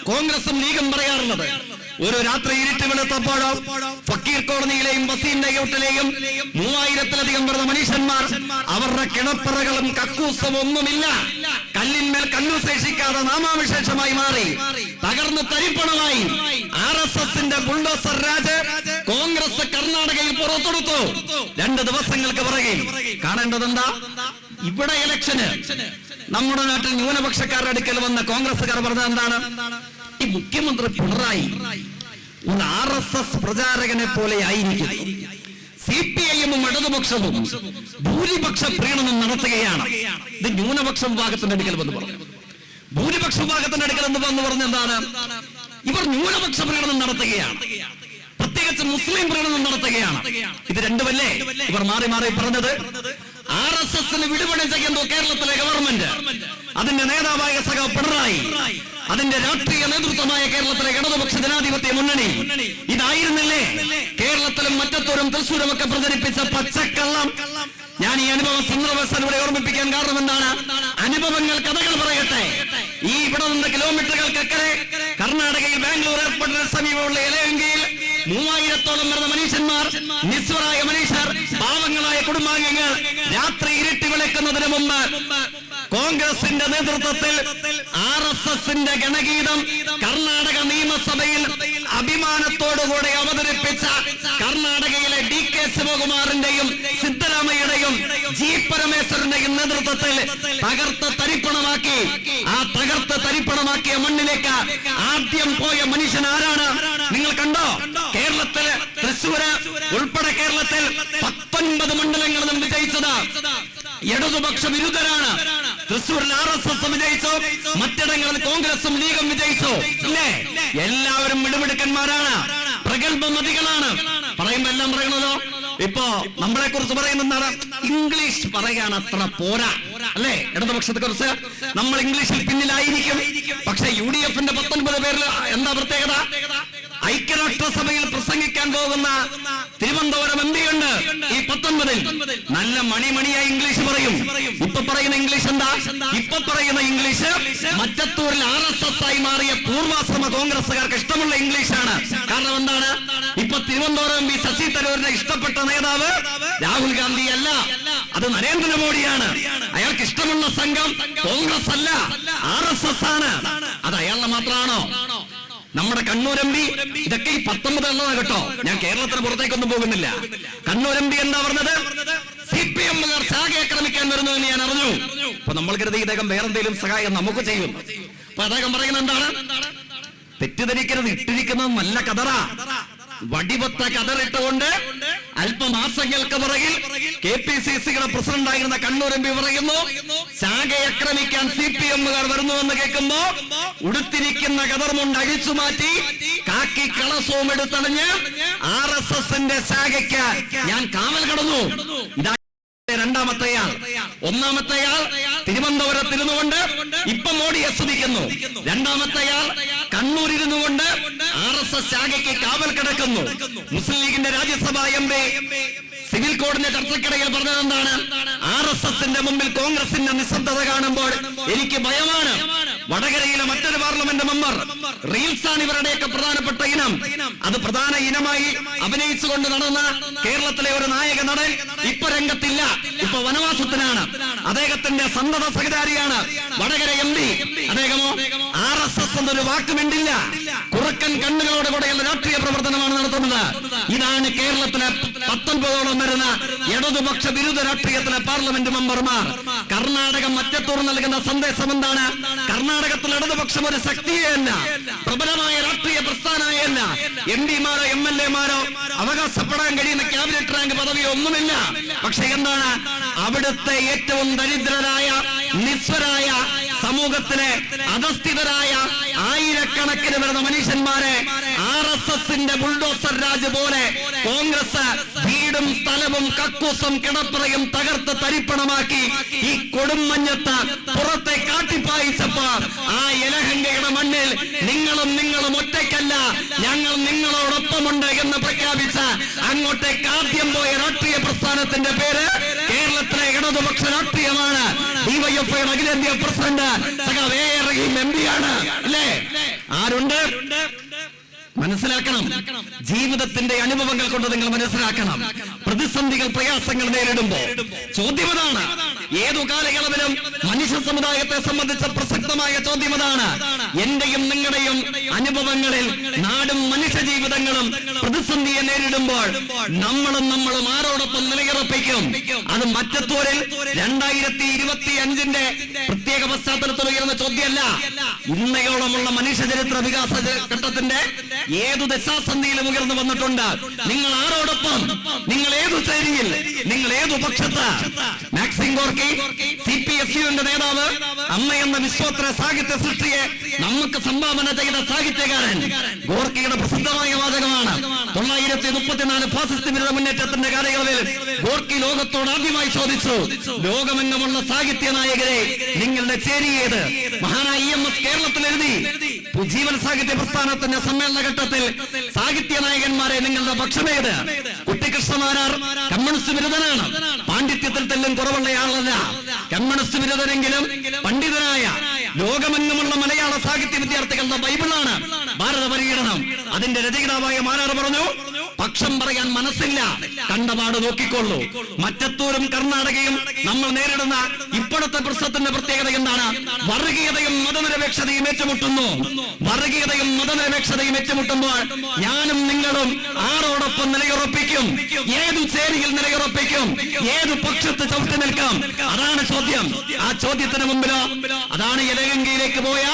കോൺഗ്രസും ലീഗും പറയാറുള്ളത്. ഒരു രാത്രി ഇരുട്ട് വെളുത്തപ്പോഴോ ഫക്കീർ കോളനിയിലെയും വസീം ലേഔട്ടിലെയും 3000-ലധികം വരുന്ന മനുഷ്യന്മാർ അവരുടെ കിണപ്പറകളും കക്കൂസും ഒന്നുമില്ല, കല്ലിന്മേൽ കല്ലു ശേഷിക്കാതെ നാമാവിശേഷമായി മാറി, തകർന്ന് തരിപ്പണമായി. RSSന്റെ ബുൾഡോസർ രാജ് കോൺഗ്രസ് കർണാടകയിൽ പുറത്തെടുത്തു. 2 ദിവസങ്ങൾക്ക് പുറകെ കാണേണ്ടതെന്താ? ഇവിടെ ഇലക്ഷന് നമ്മുടെ നാട്ടിൽ ന്യൂനപക്ഷക്കാരുടെ അടുക്കൽ വന്ന കോൺഗ്രസുകാർ പറഞ്ഞത് എന്താണ്? ഈ മുഖ്യമന്ത്രി പിണറായി ഒരു RSS പ്രചാരകനെ പോലെ ആയിരിക്കും. CPIഎമ്മും ഇടതുപക്ഷവും ഭൂരിപക്ഷ പ്രീണനം നടത്തുകയാണ്. ഇത് ന്യൂനപക്ഷ വിഭാഗത്തിന്റെ അടുക്കൽ വന്ന് പറഞ്ഞു. ഭൂരിപക്ഷ വിഭാഗത്തിന്റെ അടുക്കൽ എന്ന് പറഞ്ഞ എന്താണ്? ഇവർ ന്യൂനപക്ഷ പ്രീണനം നടത്തുകയാണ്, പ്രത്യേകിച്ച് മുസ്ലിം പ്രീണനം നടത്തുകയാണ്. ഇത് രണ്ടുമല്ലേ ഇവർ മാറി മാറി പറഞ്ഞത്? RSSന് വിടുപണി ചെയ്യുന്നു കേരളത്തിലെ ഗവൺമെന്റ്, അതിന്റെ നേതാവായ സഖാവ് പിണറായി, അതിന്റെ രാഷ്ട്രീയ നേതൃത്വമായ കേരളത്തിലെ ഇടതുപക്ഷ ജനാധിപത്യ മുന്നണി. ഇതായിരുന്നില്ലേ കേരളത്തിലും മറ്റത്തൂരും തൃശ്ശൂരും ഒക്കെ പ്രചരിപ്പിച്ച പച്ചക്കള്ളം? ഞാൻ ഈ അനുഭവം സന്ദർഭസ്ഥലൂടെ ഓർമ്മിപ്പിക്കാൻ കാരണം എന്താണ്? അനുഭവങ്ങൾ, കഥകൾ പറയട്ടെ. ഈ ഇവിടെ നിന്ന് കിലോമീറ്ററുകൾക്കക്കരെ കർണാടകയിൽ ബാംഗ്ലൂർ എയർപോർട്ടിന് സമീപമുള്ള എലയങ്കിയിൽ 3000-ഓളം വരുന്ന മനുഷ്യന്മാർ, നിസ്വരായ മനുഷ്യർ, പാവങ്ങളായ കുടുംബാംഗങ്ങൾ രാത്രി ഇരുട്ടി വിളക്കുന്നതിന് മുമ്പ് കോൺഗ്രസിന്റെ നേതൃത്വത്തിൽ RSSന്റെ ഗണഗീതം കർണാടക നിയമസഭയിൽ അഭിമാനത്തോടുകൂടി അവതരിപ്പിച്ച കർണാടകയിലെ DK ശിവകുമാറിന്റെയും സിദ്ധരാമയ്യയുടെയും G പരമേശ്വരന്റെയും നേതൃത്വത്തിൽ തകർത്ത് തരിപ്പണമാക്കി. ആ തകർത്ത് തരിപ്പണമാക്കിയ മണ്ണിലേക്ക് ആദ്യം പോയ മനുഷ്യൻ ആരാണ്? നിങ്ങൾ കണ്ടോ? കേരളത്തില് തൃശ്ശൂര് ഉൾപ്പെടെ കേരളത്തിൽ 19 മണ്ഡലങ്ങളിലും വിജയിച്ചത് ഇടതുപക്ഷ വിരുദ്ധരാണ്. തൃശ്ശൂരിൽ RSS വിജയിച്ചു, മറ്റിടങ്ങളിൽ കോൺഗ്രസും ലീഗും വിജയിച്ചു. ഇല്ലേ? എല്ലാവരും മിടുമിടുക്കന്മാരാണ്, പ്രഗത്ഭമതികളാണ്. പറയുമ്പോ എല്ലാം പറയണല്ലോ. ഇപ്പോ നമ്മളെ കുറിച്ച് പറയുന്നതാണ്, ഇംഗ്ലീഷ് പറയാൻ അത്ര പോരാ അല്ലേ? ഇടതുപക്ഷത്തെ കുറിച്ച് നമ്മൾ ഇംഗ്ലീഷിൽ പിന്നിലായിരിക്കും. പക്ഷെ UDFന്റെ 19 പേരിൽ എന്താ പ്രത്യേകത? ഐക്യരാഷ്ട്രസഭയിൽ പ്രസംഗിക്കാൻ പോകുന്ന തിരുവനന്തപുരം MP ഉണ്ട്. ഈ 19-ൽ നല്ല മണിയായി ഇംഗ്ലീഷ് പറയും. ഇപ്പൊ പറയുന്ന ഇംഗ്ലീഷ് എന്താ? ഇപ്പൊ പറയുന്ന ഇംഗ്ലീഷ് മറ്റത്തൂരിൽ RSS ആയി മാറിയ പൂർവാശ്രമ കോൺഗ്രസുകാർക്ക് ഇഷ്ടമുള്ള ഇംഗ്ലീഷാണ്. കാരണം എന്താണ്? ഇപ്പൊ തിരുവനന്തപുരം MP ശശി തരൂരിന്റെ ഇഷ്ടപ്പെട്ട നേതാവ് രാഹുൽ ഗാന്ധി അല്ല, അത് നരേന്ദ്രമോദിയാണ്. അയാൾക്ക് ഇഷ്ടമുള്ള സംഘം കോൺഗ്രസ് അല്ല, RSS ആണ്. അത് അയാളുടെ മാത്രമാണോ? നമ്മുടെ കണ്ണൂർ MP, ഇതൊക്കെ ഈ 19 ഉള്ളതാണ് കേട്ടോ. ഞാൻ കേരളത്തിന് പുറത്തേക്കൊന്നും പോകുന്നില്ല. കണ്ണൂർ MP എന്താ പറഞ്ഞത്? CPM-കാർ ശാഖ ആക്രമിക്കാൻ വരുന്നു എന്ന് ഞാൻ അറിഞ്ഞു. അപ്പൊ നമ്മൾ കരുതി ഇദ്ദേഹം വേറെന്തെങ്കിലും സഹായം നമുക്ക് ചെയ്യും. അപ്പൊ അദ്ദേഹം പറയുന്നത് എന്താണ്? തെറ്റിദ്ധരിക്കരുത്, ഇട്ടിരിക്കുന്നത് നല്ല കതറ, വടിവത്ത കതറിട്ടുകൊണ്ട് അല്പമാസങ്ങൾക്ക് പുറകിൽ KPCCയുടെ പ്രസിഡന്റായിരുന്ന കണ്ണൂർ MP പറയുന്നു, ശാഖയെ ആക്രമിക്കാൻ CPM-കാർ വരുന്നുവെന്ന് കേൾക്കുമ്പോ ഉടുത്തിരിക്കുന്ന കതർമുണ്ട് അഴിച്ചു മാറ്റി കാക്കി കളസവും എടുത്തണിഞ്ഞ് RSSന്റെ ശാഖയ്ക്ക് ഞാൻ കാവൽ കടന്നു. ഇതാ രണ്ടാമത്തെയാൾ. ഒന്നാമത്തെയാൾ തിരുവനന്തപുരത്തിരുന്നു കൊണ്ട് ഇപ്പൊ മോഡിയെ സ്തുതിക്കുന്നു. രണ്ടാമത്തെയാൾ കണ്ണൂരിരുന്നു കൊണ്ട് RSS ശാഖയ്ക്ക് കാവൽ കിടക്കുന്നു. മുസ്ലിം ലീഗിന്റെ രാജ്യസഭാ MP സിവിൽ കോഡിന്റെ ചർച്ചക്കിടയിൽ പറഞ്ഞത് എന്താണ്? RSSന്റെ മുമ്പിൽ കോൺഗ്രസിന്റെ നിശബ്ദത കാണുമ്പോൾ എനിക്ക് ഭയമാണ്. വടകരയിലെ മറ്റൊരു പാർലമെന്റ് മെമ്പർ, റീൽസ് ആണ് ഇവരുടെയൊക്കെ പ്രധാനപ്പെട്ട ഇനം. അത് പ്രധാന ഇനമായി അഭിനയിച്ചുകൊണ്ട് നടന്ന കേരളത്തിലെ ഒരു നായക നടൻ ഇപ്പൊ രംഗത്തില്ല, ഇപ്പൊ വനവാസത്തിനാണ്. അദ്ദേഹത്തിന്റെ സന്തത സഹചാരിയാണ് വടകര MP. അദ്ദേഹമോ RSS എന്നൊരു വാക്ക് മിണ്ടില്ല. കുറുക്കൻ കണ്ണുകളോട് കൂടെയുള്ള രാഷ്ട്രീയ പ്രവർത്തനമാണ് നടത്തുന്നത്. ഇതാണ് കേരളത്തിലെ 19ഓളം വരുന്ന ഇടതുപക്ഷ വിരുദ്ധ രാഷ്ട്രീയത്തിലെ പാർലമെന്റ് മെമ്പർമാർ. കർണാടക മറ്റത്തൂർ നൽകുന്ന സന്ദേശം എന്താണ്? കർണാടകത്തിൽ ഇടതുപക്ഷം ഒരു ശക്തിയല്ല, പ്രബലമായ രാഷ്ട്രീയ പ്രസ്ഥാനമല്ല. MP-മാരോ MLA-മാരോ അവകാശപ്പെടാൻ കഴിയുന്ന ക്യാബിനറ്റ് റാങ്ക് പദവിയോ ഒന്നുമില്ല. പക്ഷെ എന്താണ്? അവിടുത്തെ ഏറ്റവും ദരിദ്രരായ, നിസ്വരായ, സമൂഹത്തിലെ അധസ്ഥിതരായ ആയിരക്കണക്കിന് വരുന്ന മനുഷ്യന്മാരെ RSSന്റെ ബുൾഡോസർ രാജ് പോലെ കോൺഗ്രസ് വീടും സ്ഥലവും കക്കൂസും കിടപ്പറയും തകർത്ത് തരിപ്പണമാക്കി ഈ കൊടുമഞ്ഞത്ത് പുറത്തെ കാട്ടിപ്പായിച്ചപ്പോ ആ യലഹങ്കയുടെ മണ്ണിൽ നിങ്ങളും ഒറ്റയ്ക്കല്ല, ഞങ്ങൾ നിങ്ങളോടൊപ്പമുണ്ട് എന്ന് പ്രഖ്യാപിച്ച് അങ്ങോട്ടേക്ക് ആദ്യം പോയ രാഷ്ട്രീയ പ്രസ്ഥാനത്തിന്റെ പേര് കേരളത്തിലെ ഇടതുപക്ഷ രാഷ്ട്രീയമാണ്. ഡിവൈഎഫ്ഐയുടെ അഖിലേന്ത്യാ പ്രസിഡന്റ് സഖാവ് എ റഹീം MP ആണ്. അല്ലേ? ആരുണ്ട്? മനസ്സിലാക്കണം. ജീവിതത്തിന്റെ അനുഭവങ്ങൾ കൊണ്ട് നിങ്ങൾ മനസ്സിലാക്കണം. പ്രതിസന്ധികൾ, പ്രയാസങ്ങൾ നേരിടുമ്പോ ചോദ്യം അതാണ്. ഏതു കാലയളവിലും മനുഷ്യ സമുദായത്തെ സംബന്ധിച്ച പ്രസക്തമായ ചോദ്യം അതാണ്. എന്റെയും നിങ്ങളുടെയും അനുഭവങ്ങളിൽ നാടും മനുഷ്യ ജീവിതങ്ങളും പ്രതിസന്ധിയെ നേരിടുമ്പോൾ നമ്മളും ആരോടൊപ്പം നിലയുറപ്പിക്കും? അത് മറ്റത്തൂരിൽ 2025 പ്രത്യേക പശ്ചാത്തലത്തിൽ ഉയർന്ന ചോദ്യമല്ല. ഇന്നയോളമുള്ള മനുഷ്യ ചരിത്ര വികാസ ഘട്ടത്തിന്റെ ഏതു ദശാസന്ധിയിലും ഉയർന്നു വന്നിട്ടുണ്ട്. നിങ്ങൾ ആരോടൊപ്പം? നിങ്ങൾ ഏതു ചേരിയിൽ? നിങ്ങൾ ഏതു പക്ഷത്ത്? മാക്സിം ഗോർക്കി, CPSUവിന്റെ നേതാവ്, അമ്മ എന്ന വിശ്വോത്തര സാഹിത്യ സൃഷ്ടിയെ നമുക്ക് സംഭാവന ചെയ്ത സാഹിത്യകാരൻ ഗോർക്കിയുടെ പ്രസിദ്ധമായ വാചകമാണ്. 934 ഫാസിസ്റ്റ് വിരുദ്ധ മുന്നേറ്റത്തിന്റെ കാലയളവിൽ ഗോർക്കി ലോകത്തോട് ആദ്യമായി ചോദിച്ചു, ലോകമെങ്ങുമുള്ള സാഹിത്യ നായകരെ നിങ്ങളുടെ ചേരിയേത്? മഹാനായ EMS കേരളത്തിൽ എഴുതി, ജീവൻ സാഹിത്യ പ്രസ്ഥാനത്തിന്റെ സമ്മേളന ഘട്ടത്തിൽ സാഹിത്യ നായകന്മാരെ നിങ്ങളുടെ പക്ഷമേത്? കുട്ടിക്കൃഷ്ണമാരാർ കമ്മ്യൂണിസ്റ്റ് വിരുദ്ധനാണ്, പാണ്ഡിത്യത്തിൽ തെല്ലും കുറവുള്ളയാളല്ല. കമ്മ്യൂണിസ്റ്റ് വിരുദ്ധനെങ്കിലും പണ്ഡിതനായ ലോകമെങ്ങുമുള്ള മലയാള സാഹിത്യ വിദ്യാർത്ഥികളുടെ ബൈബിളാണ് ഭാരത പര്യടനം. അതിന്റെ രചയിതാവായ മാരാർ പറഞ്ഞു, പക്ഷം പറയാൻ മനസ്സില്ല, കണ്ടപാട് നോക്കിക്കൊള്ളൂ. മറ്റത്തൂരും കർണാടകയും നമ്മൾ നേരിടുന്ന ഇപ്പോഴത്തെ പ്രശ്നത്തിന്റെ പ്രത്യേകത എന്താണ്? വർഗീയതയും മതനിരപേക്ഷതയും ഏറ്റുമുട്ടുന്നു. വർഗീയതയും മതനിരപേക്ഷതയും ഏറ്റുമുട്ടുമ്പോൾ ഞാനും നിങ്ങളും ആരോടൊപ്പം നിലയുറപ്പിക്കും? ഏതു ചേരിയിൽ നിലയുറപ്പിക്കും? ഏതു പക്ഷത്ത് ചവിട്ടി നിൽക്കാം? അതാണ് ചോദ്യം. ആ ചോദ്യത്തിന് മുമ്പിലോ അതാണ് യലഹങ്കയിലേക്ക് പോയ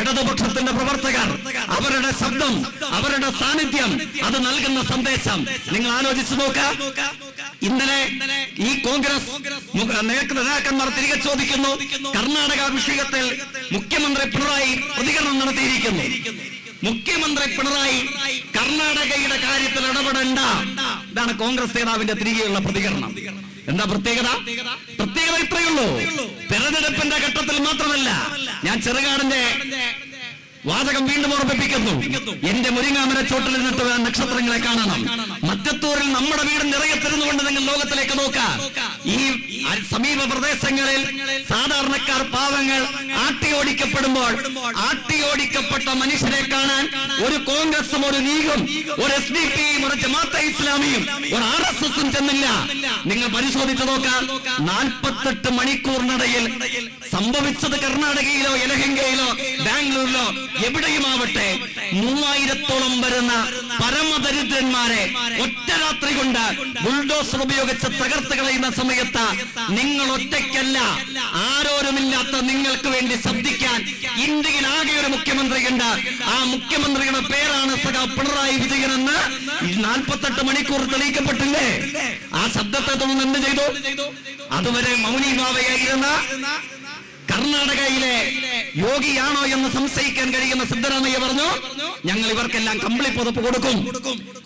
ഇടതുപക്ഷത്തിന്റെ പ്രവർത്തകർ, അവരുടെ ശബ്ദം, അവരുടെ സാന്നിധ്യം, അത് നൽകുന്ന സന്ദേശം നിങ്ങൾ ആലോചിച്ചു നോക്കുക. ഇന്നലെ ഈ കോൺഗ്രസ് നേതാക്കന്മാർ തിരികെ ചോദിക്കുന്നു, കർണാടക വിഷയത്തിൽ മുഖ്യമന്ത്രി പിണറായി പ്രതികരണം നടത്തിയിരിക്കുന്നു. മുഖ്യമന്ത്രി പിണറായി കർണാടകയുടെ കാര്യത്തിൽ ഇടപെടേണ്ട, ഇതാണ് കോൺഗ്രസ് നേതാവിന്റെ തിരികെയുള്ള പ്രതികരണം. എന്താ പ്രത്യേകത? പ്രത്യേകത ഇത്രയുള്ളൂ. തെരഞ്ഞെടുപ്പിന്റെ ഘട്ടത്തിൽ മാത്രമല്ല, ഞാൻ ചെറുകാടിന്റെ വാചകം വീണ്ടും ഓർമ്മിപ്പിക്കുന്നു. എന്റെ മുരിങ്ങാമര ചോട്ടിൽ നിന്നിട്ട് നക്ഷത്രങ്ങളെ കാണണം. മറ്റത്തൂരിൽ നമ്മുടെ വീട് നിറയത്തിരുന്നുകൊണ്ട് നിങ്ങൾ ലോകത്തിലേക്ക് നോക്കാം. ഈ സമീപ പ്രദേശങ്ങളിൽ സാധാരണക്കാർ, പാവങ്ങൾ ആട്ടിയോടിക്കപ്പെടുമ്പോൾ ആട്ടിയോടിക്കപ്പെട്ട മനുഷ്യരെ കാണാൻ ഒരു കോൺഗ്രസും ഒരു ലീഗും ഒരു SDPയും ഒരു ജമാഅത്തെ ഇസ്ലാമിയും ഒരു RSSും ചെന്നില്ല. നിങ്ങൾ പരിശോധിച്ചു നോക്കാം. 48 മണിക്കൂറിനിടയിൽ സംഭവിച്ചത് കർണാടകയിലോ യലഹങ്കയിലോ ബാംഗ്ലൂരിലോ എവിടെയുമാവട്ടെ 3000-ഓളം വരുന്ന പരമദരിദ്രന്മാരെ ഒറ്റ രാത്രി കൊണ്ട് ബുൾഡോസർ ഉപയോഗിച്ച് തകർത്ത് കളയുന്ന സമയത്ത് നിങ്ങൾ ഒറ്റയ്ക്കല്ല, ആരോരുമില്ലാത്ത നിങ്ങൾക്ക് വേണ്ടി ശബ്ദിക്കാൻ ഇന്ത്യയിൽ ആകെ ഒരു മുഖ്യമന്ത്രിയുണ്ട്. ആ മുഖ്യമന്ത്രിയുടെ പേരാണ് സഖാവ് പിണറായി വിജയൻ എന്ന് 48 മണിക്കൂർ തെളിയിക്കപ്പെട്ടില്ലേ? ആ ശബ്ദത്തെ തുടർന്ന് എന്ത് ചെയ്തു? അതുവരെ മൗനിഭാവയായിരുന്ന കർണാടകയിലെ യോഗിയാണോ എന്ന് സംശയിക്കാൻ കഴിയുന്ന സിദ്ധരാമയ്യ പറഞ്ഞു, ഞങ്ങൾ ഇവർക്കെല്ലാം കമ്പിളി പുതപ്പ് കൊടുക്കും,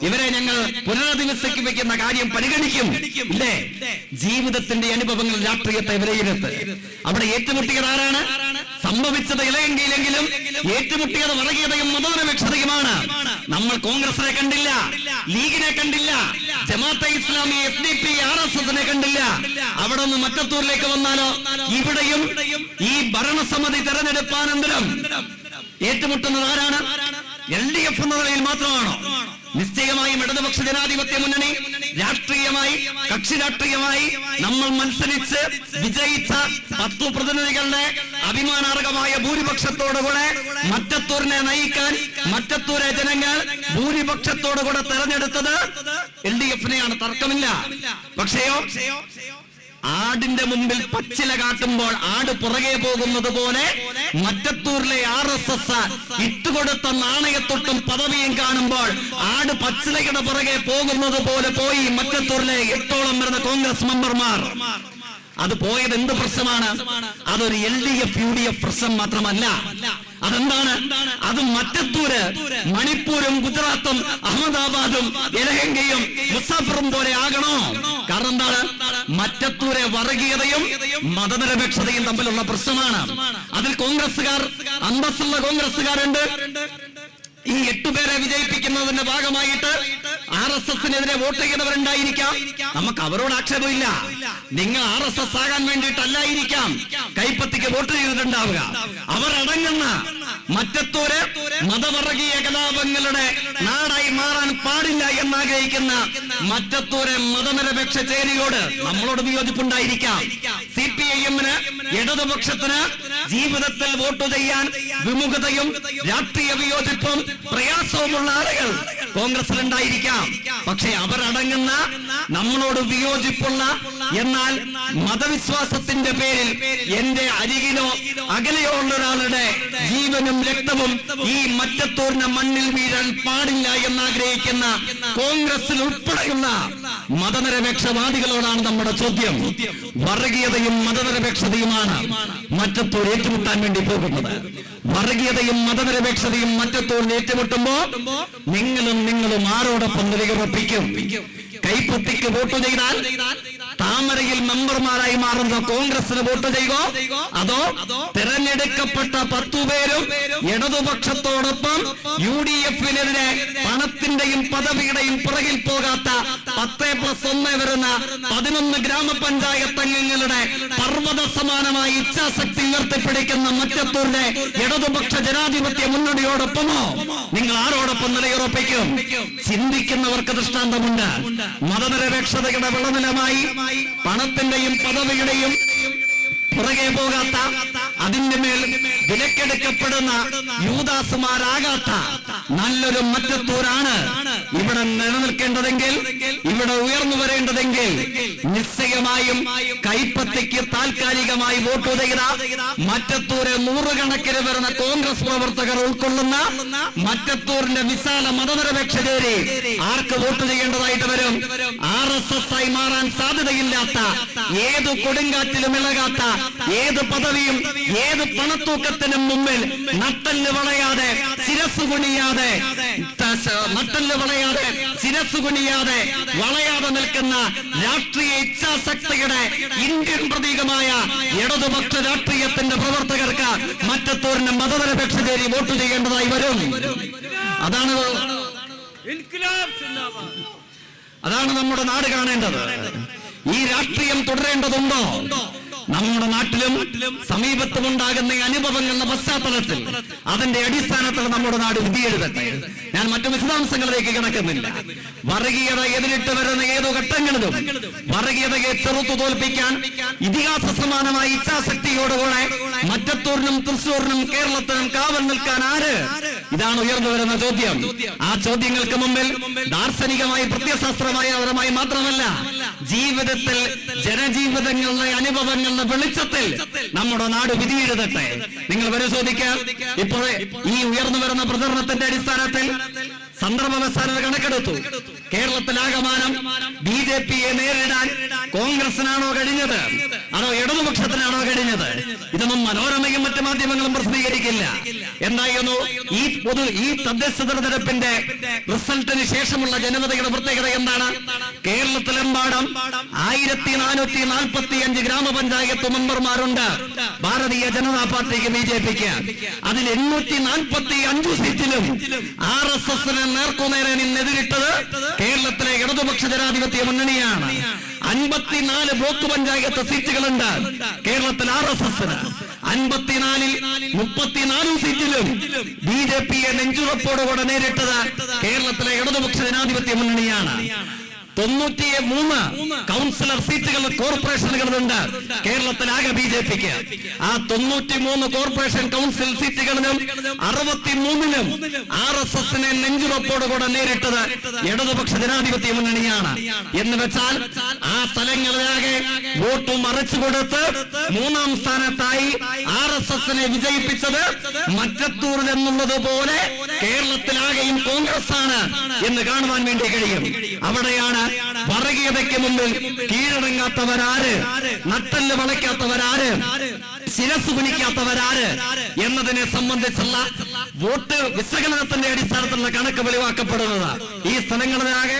ഇവരെ ഞങ്ങൾ പുനരധിവസിപ്പിക്കുന്ന കാര്യം പരിഗണിക്കും. ഇല്ലേ? ജീവിതത്തിന്റെ അനുഭവങ്ങൾ രാഷ്ട്രീയത്തെ വിലയിരുത്ത്. അവിടെ ഏറ്റുമുട്ടിയത് ആരാണ്? സംഭവിച്ചത് ഇലയങ്കയിലെങ്കിലും ഏറ്റുമുട്ടിയത് വർഗീയതയും മതനിരപേക്ഷതയുമാണ്. നമ്മൾ കോൺഗ്രസിനെ കണ്ടില്ല, ലീഗിനെ കണ്ടില്ല, ജമാഅത്തെ ഇസ്ലാമി, SDP, RSSനെ കണ്ടില്ല. അവിടെ നിന്ന് മറ്റത്തൂരിലേക്ക് വന്നാലോ ഇവിടെയും ഈ ഭരണസമിതി തെരഞ്ഞെടുപ്പാനന്തരം ഏറ്റുമുട്ടുന്നത് ആരാണ്? LDF എന്ന നിലയിൽ മാത്രമാണോ? നിശ്ചയമായും ഇടതുപക്ഷ ജനാധിപത്യ മുന്നണി രാഷ്ട്രീയമായി, കക്ഷി രാഷ്ട്രീയമായി നമ്മൾ മത്സരിച്ച് വിജയിച്ച 10 പ്രതിനിധികളുടെ അഭിമാനാർഹമായ ഭൂരിപക്ഷത്തോടുകൂടെ മറ്റത്തൂരിനെ നയിക്കാൻ മറ്റത്തൂരെ ജനങ്ങൾ ഭൂരിപക്ഷത്തോടുകൂടെ തെരഞ്ഞെടുത്തത് LDFനെയാണ്, തർക്കമില്ല. പക്ഷേയോ ആടിന്റെ മുമ്പിൽ പച്ചില കാട്ടുമ്പോൾ ആട് പുറകെ പോകുന്നത് പോലെ മറ്റത്തൂരിലെ RSS ഇട്ടുകൊടുത്ത നാണയത്തൊട്ടും പദവിയും കാണുമ്പോൾ ആട് പച്ചിലയുടെ പുറകെ പോകുന്നത് പോലെ പോയി മറ്റത്തൂരിലെ 8ഓളം വരുന്ന കോൺഗ്രസ് മെമ്പർമാർ. അത് പോയത് എന്ത് പ്രശ്നമാണ്? അതൊരു LDF UDF പ്രശ്നം മാത്രമല്ല. അതെന്താണ്? അത് മറ്റത്തൂര് മണിപ്പൂരും ഗുജറാത്തും അഹമ്മദാബാദും ഇലഹങ്കയും മുസാഫറും പോലെ ആകണോ? കാരണം എന്താണ്? മറ്റത്തൂരെ വർഗീയതയും മതനിരപേക്ഷതയും തമ്മിലുള്ള പ്രശ്നമാണ്. അതിൽ കോൺഗ്രസുകാർ, അന്തസ്സുള്ള കോൺഗ്രസുകാരുണ്ട്. ഈ 8 പേരെ വിജയിപ്പിക്കുന്നതിന്റെ ഭാഗമായിട്ട് RSSനെതിരെ വോട്ട് ചെയ്യുന്നവരുണ്ടായിരിക്കാം. നമുക്ക് അവരോട് ആക്ഷേപമില്ല. നിങ്ങൾ RSS ആകാൻ വേണ്ടിയിട്ടല്ലായിരിക്കാം കൈപ്പത്തിക്ക് വോട്ട് ചെയ്തിട്ടുണ്ടാവുക. അവരടങ്ങുന്ന മറ്റത്തൂര് മതവർഗീയ കലാപങ്ങളുടെ നാടായി മാറാൻ പാടില്ല എന്നാഗ്രഹിക്കുന്ന മറ്റത്തൂരെ മതനിരപേക്ഷ ചേരിയോട് നമ്മളോട് വിയോജിപ്പുണ്ടായിരിക്കാം. CPIMന്, ഇടതുപക്ഷത്തിന് ജീവിതത്തിൽ വോട്ട് ചെയ്യാൻ വിമുഖതയും രാഷ്ട്രീയ വിയോജിപ്പും പ്രയാസവുമുള്ള ആളുകൾ കോൺഗ്രസിലുണ്ടായിരിക്കാം. പക്ഷെ അവരടങ്ങുന്ന നമ്മളോട് വിയോജിപ്പുള്ള, എന്നാൽ മതവിശ്വാസത്തിന്റെ പേരിൽ എന്റെ അരികിലോ അകലെയോ ഉള്ള ഒരാളുടെ ജീവനും രക്തവും ഈ മറ്റത്തൂരിന്റെ മണ്ണിൽ വീഴാൻ പാടില്ല എന്നാഗ്രഹിക്കുന്ന കോൺഗ്രസിൽ ഉൾപ്പെടെയുള്ള മതനിരപേക്ഷവാദികളോടാണ് നമ്മുടെ ചോദ്യം. വർഗീയതയും മതനിരപേക്ഷതയുമാണ് മറ്റത്തൂർ ഏറ്റുമുട്ടാൻ വേണ്ടി പോകുന്നത്. വർഗീയതയും മതനിരപേക്ഷതയും മറ്റത്തൂരിൽ ഏറ്റുമുട്ടുമ്പോ നിങ്ങളും ആരോടൊപ്പം നിലയുറപ്പിക്കും? കൈപ്പത്തിക്ക് വോട്ട് ചെയ്താൽ താമരയിൽ മെമ്പർമാരായി മാറുന്ന കോൺഗ്രസിന് വോട്ട് ചെയ്യുകയോ, അതോ തെരഞ്ഞെടുക്കപ്പെട്ട 10 പേരും ഇടതുപക്ഷത്തോടൊപ്പം UDFനെതിരെ പണത്തിന്റെയും പദവിയുടെയും പുറകിൽ പോകാത്ത 10+1 വരുന്ന 11 ഗ്രാമപഞ്ചായത്ത് അംഗങ്ങളുടെ പർവ്വത സമാനമായ ഇച്ഛാശക്തി ഉയർത്തിപ്പിടിക്കുന്ന മറ്റത്തൂരിലെ ഇടതുപക്ഷ ജനാധിപത്യ മുന്നണിയോടൊപ്പമോ നിങ്ങൾ ആരോടൊപ്പം നിലയുറപ്പിക്കും? ചിന്തിക്കുന്നവർക്ക് ദൃഷ്ടാന്തമുണ്ട്. മതനിരപേക്ഷതയുടെ വിളനിലമായി പണത്തിന്റെയും പദവിയുടെയും പുറകെ പോകാത്ത, അതിന്റെ മേൽ വിലക്കെടുക്കപ്പെടുന്ന യൂദാസുമാരാകാത്ത നല്ലൊരു മറ്റത്തൂരാണ് ഇവിടെ നിലനിൽക്കേണ്ടതെങ്കിൽ, ഇവിടെ ഉയർന്നു വരേണ്ടതെങ്കിൽ നിശ്ചയമായും കൈപ്പത്തിക്ക് താൽക്കാലികമായി വോട്ട് ചെയ്ത മറ്റത്തൂരെ 100 കണക്കിന് വരുന്ന കോൺഗ്രസ് പ്രവർത്തകർ ഉൾക്കൊള്ളുന്ന മറ്റത്തൂരിന്റെ വിശാല മതനിരപേക്ഷ ചേരി ആർക്ക് വോട്ട് ചെയ്യേണ്ടതായിട്ട് വരും? RSS ആയി മാറാൻ സാധ്യതയില്ലാത്ത, ഏത് കൊടുങ്കാറ്റിലും ഇളകാത്ത, ഏത് പദവിയും ഏത് പണത്തൂക്കത്തിനും മുമ്പിൽ നട്ടല് വളയാതെ ശിരസ് കുനിയാതെ വളയാതെ നിൽക്കുന്ന രാഷ്ട്രീയ ഇച്ഛാശക്തിയുടെ ഇന്ത്യൻ പ്രതീകമായ ഇടതുപക്ഷ രാഷ്ട്രീയത്തിന്റെ പ്രവർത്തകർക്ക് മറ്റത്തൂരിന്റെ മതനിരപേക്ഷ ചേരി വോട്ട് ചെയ്യേണ്ടതായി വരും. അതാണ് നമ്മുടെ നാട് കാണേണ്ടത്. ഈ രാഷ്ട്രീയം തുടരേണ്ടതുണ്ടോ? നമ്മുടെ നാട്ടിലും സമീപത്തും ഉണ്ടാകുന്ന അനുഭവങ്ങളുടെ പശ്ചാത്തലത്തിൽ, അതിന്റെ അടിസ്ഥാനത്തിൽ നമ്മുടെ നാട് വിധിയെഴുതട്ടെ. ഞാൻ മറ്റു വിശദാംശങ്ങളിലേക്ക് കിടക്കുന്നില്ല. വർഗീയത എതിരിട്ട് വരുന്ന ഏതോ ഘട്ടങ്ങളിലും വർഗീയതയെ ചെറുത്തു തോൽപ്പിക്കാൻ ഇതിഹാസ സമാനമായ ഇച്ഛാശക്തിയോടുകൂടെ മറ്റത്തൂരിനും തൃശ്ശൂരിനും കേരളത്തിനും കാവൽ നിൽക്കാൻ ആര്? ഇതാണ് ഉയർന്നു വരുന്ന ചോദ്യം. ആ ചോദ്യങ്ങൾക്ക് മുമ്പിൽ ദാർശനികമായി പ്രത്യയശാസ്ത്രപരമായി മാത്രമല്ല, ജീവിതത്തിൽ ജനജീവിതങ്ങളുടെ അനുഭവങ്ങളുടെ വെളിച്ചത്തിൽ നമ്മുടെ നാട് വിധിയെഴുതട്ടെ. നിങ്ങൾ പരിശോധിക്കുക. ഇപ്പോൾ ഈ ഉയർന്നു വരുന്ന പ്രചരണത്തിന്റെ അടിസ്ഥാനത്തിൽ സന്ദർഭവശാൽ കണക്കെടുത്തു. കേരളത്തിലാകമാനം BJPയെ നേരിടാൻ കോൺഗ്രസിനാണോ കഴിഞ്ഞത്, അതോ ഇടതുപക്ഷത്തിനാണോ കഴിഞ്ഞത്? ഇതൊന്നും മനോരമയും മറ്റു മാധ്യമങ്ങളും പ്രസിദ്ധീകരിക്കില്ല. എന്തായിരുന്നു ഈ തദ്ദേശ തെരഞ്ഞെടുപ്പിന്റെ റിസൾട്ടിന് ശേഷമുള്ള ജനതയുടെ പ്രത്യേകത എന്താണ്? കേരളത്തിലെമ്പാടും 1445 ഗ്രാമപഞ്ചായത്ത് മെമ്പർമാരുണ്ട് ഭാരതീയ ജനതാ പാർട്ടിക്ക്, BJPക്ക്. അതിൽ 845 സീറ്റിലും RSSന് നേർക്കുനേരെ നിന്നെതിരിട്ടത് കേരളത്തിലെ ഇടതുപക്ഷ ജനാധിപത്യ മുന്നണിയാണ്. 54 ബ്ലോക്ക് പഞ്ചായത്ത് സീറ്റുകളുണ്ട് കേരളത്തിൽ RSSന്. 54-ൽ 34 സീറ്റിലും BJPയെ നെഞ്ചുറപ്പോടുകൂടെ നേരിട്ടത് കേരളത്തിലെ ഇടതുപക്ഷ ജനാധിപത്യ മുന്നണിയാണ്. 93 കൗൺസിലർ സീറ്റുകൾ കോർപ്പറേഷനുകളുണ്ട് കേരളത്തിലാകെ BJPക്ക്. ആ 93 കോർപ്പറേഷൻ കൗൺസിൽ സീറ്റുകളിലും 63-ലും RSSനെ നെഞ്ചുറപ്പോടുകൂടെ നേരിട്ടത് ഇടതുപക്ഷ ജനാധിപത്യ മുന്നണിയാണ്. എന്ന് വെച്ചാൽ ആ സ്ഥലങ്ങളിലാകെ വോട്ട് മറിച്ചു കൊടുത്ത് 3-ാം സ്ഥാനത്തായി RSSനെ വിജയിപ്പിച്ചത് മറ്റത്തൂരിൽ എന്നുള്ളത് പോലെ കേരളത്തിലാകെയും കോൺഗ്രസ് ആണ് എന്ന് കാണുവാൻ വേണ്ടി കഴിയും. അവിടെയാണ് വർഗീയതയ്ക്ക് മുമ്പിൽ കീഴടങ്ങാത്തവരാര്, നട്ടല് വളയ്ക്കാത്തവരാര്, ശിരസ് കുനിക്കാത്തവരാര് എന്നതിനെ സംബന്ധിച്ചുള്ള വോട്ട് വിശകലനത്തിന്റെ അടിസ്ഥാനത്തിലുള്ള കണക്ക് വെളിവാക്കപ്പെടുന്നത് ഈ സ്ഥലങ്ങളിലാകെ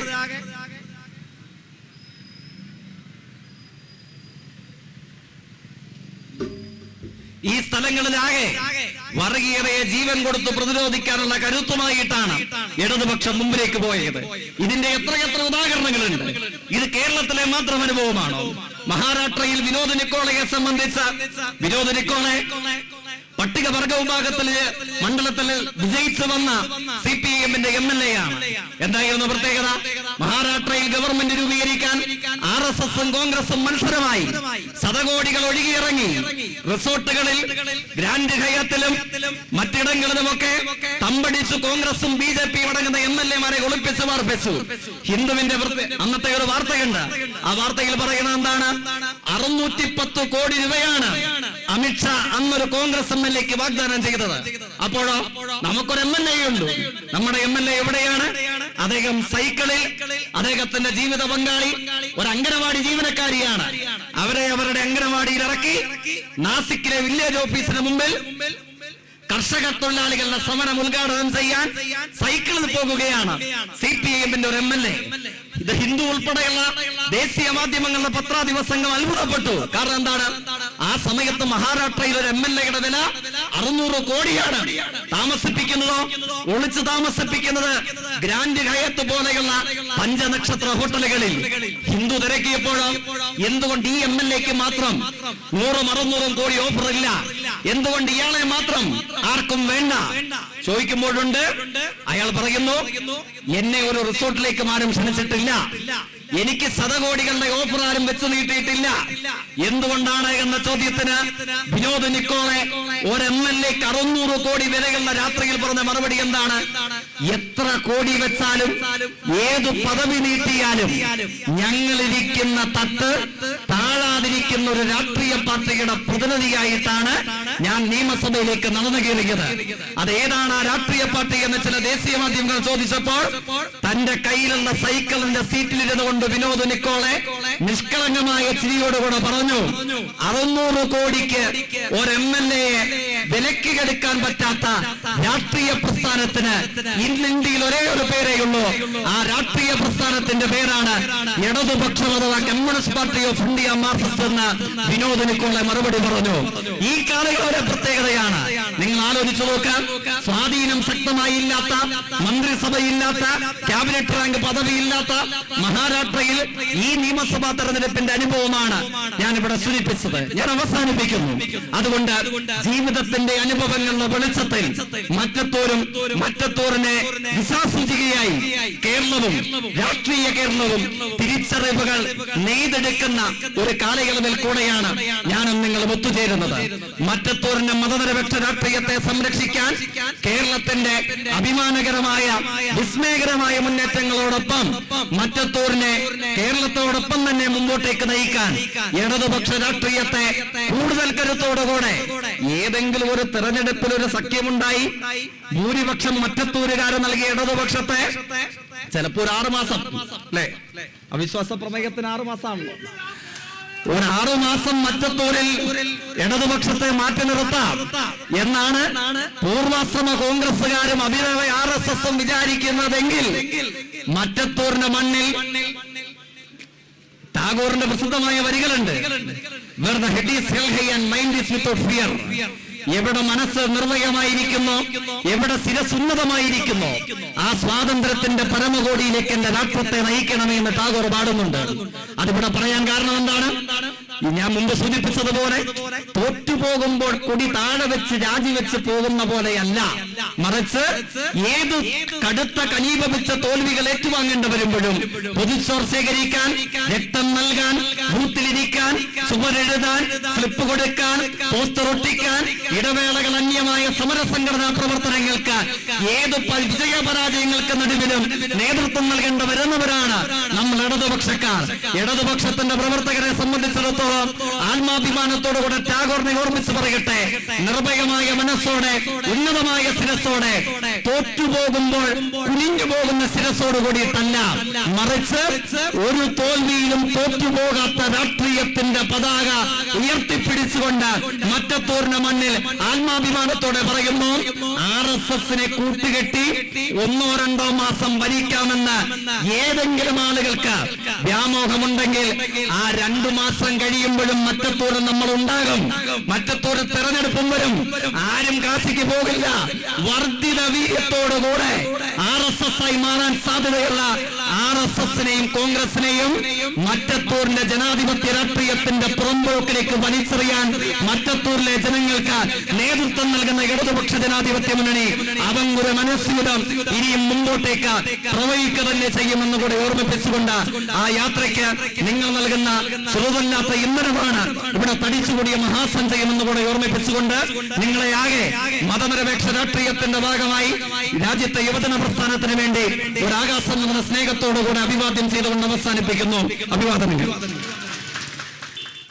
വർഗീയതയെ ജീവൻ കൊടുത്ത് പ്രതിരോധിക്കാനുള്ള കരുത്തുമായിട്ടാണ് ഇടതുപക്ഷം മുമ്പിലേക്ക് പോയത്. ഇതിന്റെ എത്രയെത്ര ഉദാഹരണങ്ങളുണ്ട്. ഇത് കേരളത്തിലെ മാത്രം അനുഭവമാണോ? മഹാരാഷ്ട്രയിൽ വിനോദ് നിക്കോളയെ സംബന്ധിച്ച വിനോദ് നിക്കോളെ പട്ടികവർഗ വിഭാഗത്തില് മണ്ഡലത്തിൽ വിജയിച്ചു വന്ന CPIM-ന്റെ MLA ആണ്. എന്തായിരുന്നു പ്രത്യേകത? മഹാരാഷ്ട്രയിൽ ഗവൺമെന്റ് രൂപീകരിക്കാൻ RSSും കോൺഗ്രസും മത്സരമായി ശതകോടികൾ ഒഴുകിയിറങ്ങി. റിസോർട്ടുകളിൽ, ഗ്രാൻഡ് ഹയത്തിലും മറ്റിടങ്ങളിലുമൊക്കെ തമ്പടിച്ചു കോൺഗ്രസും BJP അടങ്ങുന്ന MLA-മാരെ ഒളിപ്പിച്ച് പാർപ്പിച്ചു. ഹിന്ദുവിന്റെ അന്നത്തെ ഒരു വാർത്തയുണ്ട്. ആ വാർത്തയിൽ പറയുന്നത് എന്താണ്? 610 കോടി രൂപയാണ് അമിത്ഷാ അന്നൊരു കോൺഗ്രസ് MLA-ക്ക് വാഗ്ദാനം ചെയ്തത്. അപ്പോഴോ നമുക്കൊരു MLA ഉണ്ട്. നമ്മുടെ MLA എവിടെയാണ്? അദ്ദേഹം സൈക്കിളിൽ, അദ്ദേഹത്തിന്റെ ജീവിത പങ്കാളി ഒരു അംഗനവാടി ജീവനക്കാരിയാണ്. അവരുടെ അംഗനവാടിയിൽ ഇറക്കി നാസിക്കിലെ വില്ലേജ് ഓഫീസിന് മുമ്പിൽ കർഷക തൊഴിലാളികളുടെ സമരം ഉദ്ഘാടനം ചെയ്യാൻ സൈക്കിളിൽ പോകുകയാണ് CPIM-ന്റെ ഒരു MLA. ഇത് ഹിന്ദു ഉൾപ്പെടെയുള്ള ദേശീയ മാധ്യമങ്ങളുടെ പത്രാദിവസങ്ങൾ അത്ഭുതപ്പെട്ടു. കാരണം എന്താണ്? ആ സമയത്ത് മഹാരാഷ്ട്രയിൽ ഒരു MLA-യുടെ വില 600 കോടിയാണ്. താമസിപ്പിക്കുന്നതോ, ഒളിച്ചു താമസിപ്പിക്കുന്നത് ഗ്രാൻഡ് ഹയത്ത് പോലെയുള്ള പഞ്ചനക്ഷത്ര ഹോട്ടലുകളിൽ. ഹിന്ദു തിരക്കിയപ്പോഴോ എന്തുകൊണ്ട് ഈ MLA-ക്ക് മാത്രം 100-600 കോടി ഓഫർ ഇല്ല? എന്തുകൊണ്ട് ഇയാളെ മാത്രം ആർക്കും വേണ്ട ചോദിക്കുമ്പോഴുണ്ട് അയാൾ പറയുന്നു, എന്നെ ഒരു റിസോർട്ടിലേക്ക് ആരും ക്ഷണിച്ചിട്ടില്ല, എനിക്ക് ശതകോടികളുടെ ഓഫർ ആരും വെച്ചു നീട്ടിയിട്ടില്ല. എന്തുകൊണ്ടാണ് എന്ന ചോദ്യത്തിന് വിനോദ് നിക്കോളെ ഒരു MLA-ക്ക് 600 കോടി വിലയുള്ള രാത്രിയിൽ പറഞ്ഞ മറുപടി എന്താണ്? എത്ര കോടി വെച്ചാലും, ഏത് പദവി നീട്ടിയാലും ഞങ്ങളിരിക്കുന്ന തട്ട് താഴാതിരിക്കുന്ന ഒരു രാഷ്ട്രീയ പാർട്ടിയുടെ പ്രതിനിധിയായിട്ടാണ് ഞാൻ നിയമസഭയിലേക്ക് നടന്നു കയറിയത്. അതേതാണ് ആ രാഷ്ട്രീയ പാർട്ടി എന്ന് ചില ദേശീയ മാധ്യമങ്ങൾ ചോദിച്ചപ്പോൾ തന്റെ കയ്യിലുള്ള സൈക്കിളിന്റെ സീറ്റിലിരുന്നു കൊണ്ട് വിനോദ് നിക്കോളെ നിഷ്കളങ്കമായ ചിരിയോടുകൂടെ പറഞ്ഞു, 600 കോടിക്ക് ഒരു MLA-യെ വിലക്ക് കെടുക്കാൻ പറ്റാത്ത രാഷ്ട്രീയ പ്രസ്ഥാനത്തിന് ഇന്ത്യയിൽ ഒരേ ഒരു പേരേ ഉള്ളൂ. ആ രാഷ്ട്രീയ പ്രസ്ഥാനത്തിന്റെ പേരാണ് ഇടതുപക്ഷം അഥവാ communist party of India Marxist എന്ന് വിനോദ് നിക്കോളെ മറുപടി പറഞ്ഞു. ഈ കാലയളവിലെ പ്രത്യേകതയാണ്. നിങ്ങൾ ആലോചിച്ചു നോക്കാൻ, സ്വാധീനം ശക്തമായില്ലാത്ത, മന്ത്രിസഭയില്ലാത്ത, ക്യാബിനറ്റ് റാങ്ക് പദവിയില്ലാത്ത മഹാരാഷ്ട്രയിൽ ഈ നിയമസഭാ തെരഞ്ഞെടുപ്പിന്റെ അനുഭവമാണ് ഞാനിവിടെ സൂചിപ്പിച്ചത്. ഞാൻ അവസാനിപ്പിക്കുന്നു. അതുകൊണ്ട് ജീവിതത്തിന്റെ അനുഭവങ്ങളുടെ വെളിച്ചത്തിൽ മറ്റത്തൂരിനെ ദിശാസൂചികയായി കേരളവും രാഷ്ട്രീയ കേരളവും തിരിച്ചറിവുകൾ നെയ്തെടുക്കുന്ന ഒരു കാലയളവിൽ കൂടെയാണ് ഞാനും നിങ്ങളും ഒത്തുചേരുന്നത്. മറ്റത്തൂരിന്റെ മതനിരപേക്ഷ രാഷ്ട്രീയത്തെ സംരക്ഷിക്കാൻ കേരളത്തിന്റെ അഭിമാനകരമായ വിസ്മയകരമായ മുന്നേറ്റങ്ങളോടൊപ്പം മറ്റത്തൂരിനെ കേരളത്തോടൊപ്പം തന്നെ മുമ്പോട്ടേക്ക് നയിക്കാൻ ഇടതുപക്ഷ രാഷ്ട്രീയത്തെ കൂടുതൽ കരുത്തോടുകൂടെ ഏതെങ്കിലും ഒരു തെരഞ്ഞെടുപ്പിൽ ഒരു സഖ്യമുണ്ടായി ഭൂരിപക്ഷം മറ്റത്തൂരുകാർ നൽകിയ ഇടതുപക്ഷത്തെ ചിലപ്പോൾ ഒരു 6 മാസം അല്ലെ, അവിശ്വാസ പ്രമേയത്തിന് 6 മാസമാണല്ലോ, ഒരു 6 മാസം മറ്റത്തൂരിൽ ഇടതുപക്ഷത്തെ മാറ്റി നിർത്താം എന്നാണ് പൂർവാശ്രമ കോൺഗ്രസുകാരും അഭിനവ RSSും വിചാരിക്കുന്നതെങ്കിൽ മറ്റത്തൂരിന്റെ മണ്ണിൽ ടാഗോറിന്റെ പ്രസിദ്ധമായ വരികളുണ്ട്, where the head is held high and mind is without fear. എവിടെ മനസ്സ് നിർഭയമായിരിക്കുന്നു, എവിടെ ശിരസുന്നതമായിരിക്കുന്നു, ആ സ്വാതന്ത്ര്യത്തിന്റെ പരമകോടിയിലേക്ക് എന്റെ രാഷ്ട്രത്തെ നയിക്കണമെന്ന് ടാഗോർ പാടുന്നുണ്ട്. അതിവിടെ പറയാൻ കാരണം എന്താണ്? ഞാൻ മുമ്പ് സൂചിപ്പിച്ചതുപോലെ തോറ്റുപോകുമ്പോൾ കൊടി താഴെ വെച്ച് രാജിവെച്ച് പോകുന്ന പോലെയല്ല, മറിച്ച് ഏത് കടുത്ത കനീപമിച്ച തോൽവികൾ ഏറ്റുവാങ്ങേണ്ടി വരുമ്പോഴും പൊതുച്ചോർ ശേഖരിക്കാൻ, രക്തം നൽകാൻ, ബൂത്തിലിരിക്കാൻ, ചുവരെഴുതാൻ, സ്ലിപ്പ് കൊടുക്കാൻ, പോസ്റ്റർ ഒട്ടിക്കാൻ, ഇടവേളകൾ അന്യമായ സമരസംഘടനാ പ്രവർത്തനങ്ങൾക്ക്, ഏത് വിജയപരാജയങ്ങൾക്ക് നടുവിലും നേതൃത്വം നൽകേണ്ട വരുന്നവരാണ് നമ്മൾ ഇടതുപക്ഷക്കാർ. ഇടതുപക്ഷത്തിന്റെ പ്രവർത്തകരെ സംബന്ധിച്ചിടത്തോളം ആത്മാഭിമാനത്തോടുകൂടെ ടാഗോറിനെ ഓർമ്മിച്ച് പറയട്ടെ, നിർഭയമായ മനസ്സോടെ, ഉന്നതമായ മനസ്സോടെ തോറ്റുപോകുമ്പോൾ കുനിഞ്ഞു പോകുന്ന ശിരസോട് കൂടിയിട്ടല്ല, മറിച്ച് ഒരു തോൽവിയിലും തോറ്റുപോകാത്ത രാഷ്ട്രീയത്തിന്റെ പതാക ഉയർത്തിപ്പിടിച്ചുകൊണ്ട് മറ്റത്തൂരിന്റെ മണ്ണിൽ ആത്മാഭിമാനത്തോടെ പറയുന്നു, RSSനെ കൂട്ടുകെട്ടി 1-2 മാസം ഭരിക്കാമെന്ന് ഏതെങ്കിലും ആളുകൾക്ക് വ്യാമോഹമുണ്ടെങ്കിൽ ആ 2 മാസം കഴിയുമ്പോഴും മറ്റത്തൂര് നമ്മൾ ഉണ്ടാകും. മറ്റത്തൂര് തെരഞ്ഞെടുപ്പും വരും. ആരും കാശിക്ക് പോകില്ല. വർദ്ധിത വീര്യത്തോടുകൂടെ RSS ആയി മാറാൻ സാധ്യതയുള്ള RSSനെയും കോൺഗ്രസിനെയും മറ്റത്തൂരിന്റെ ജനാധിപത്യ രാഷ്ട്രീയത്തിന്റെ പുറമ്പോക്കിലേക്ക് വലിച്ചെറിയാൻ മറ്റത്തൂരിലെ ജനങ്ങൾക്ക് നേതൃത്വം നൽകുന്ന ഇടതുപക്ഷ ജനാധിപത്യ മുന്നണി അവങ്കുര മനസ്സുയുധം ഇനിയും മുമ്പോട്ടേക്ക് പ്രവഹിക്കുക തന്നെ ചെയ്യുമെന്ന് കൂടെ ഓർമ്മിപ്പിച്ചുകൊണ്ട് ആ യാത്രയ്ക്ക് നിങ്ങൾ നൽകുന്ന ചെറുതല്ലാത്ത ഇന്ധനമാണ് ഇവിടെ തടിച്ചുകൂടിയ മഹാസഞ്ചയമെന്ന് കൂടെ ഓർമ്മിപ്പിച്ചുകൊണ്ട് നിങ്ങളെ ആകെ മതനിരപേക്ഷ രാഷ്ട്രീയത്തിന്റെ ഭാഗമായി രാജ്യത്തെ യുവജന പ്രസ്ഥാനത്തിന് വേണ്ടി ഒരു ആകാശം എന്ന സ്നേഹത്തോടുകൂടെ അഭിവാദ്യം ചെയ്തുകൊണ്ട് അവസാനിപ്പിക്കുന്നു. അഭിവാദനങ്ങൾ.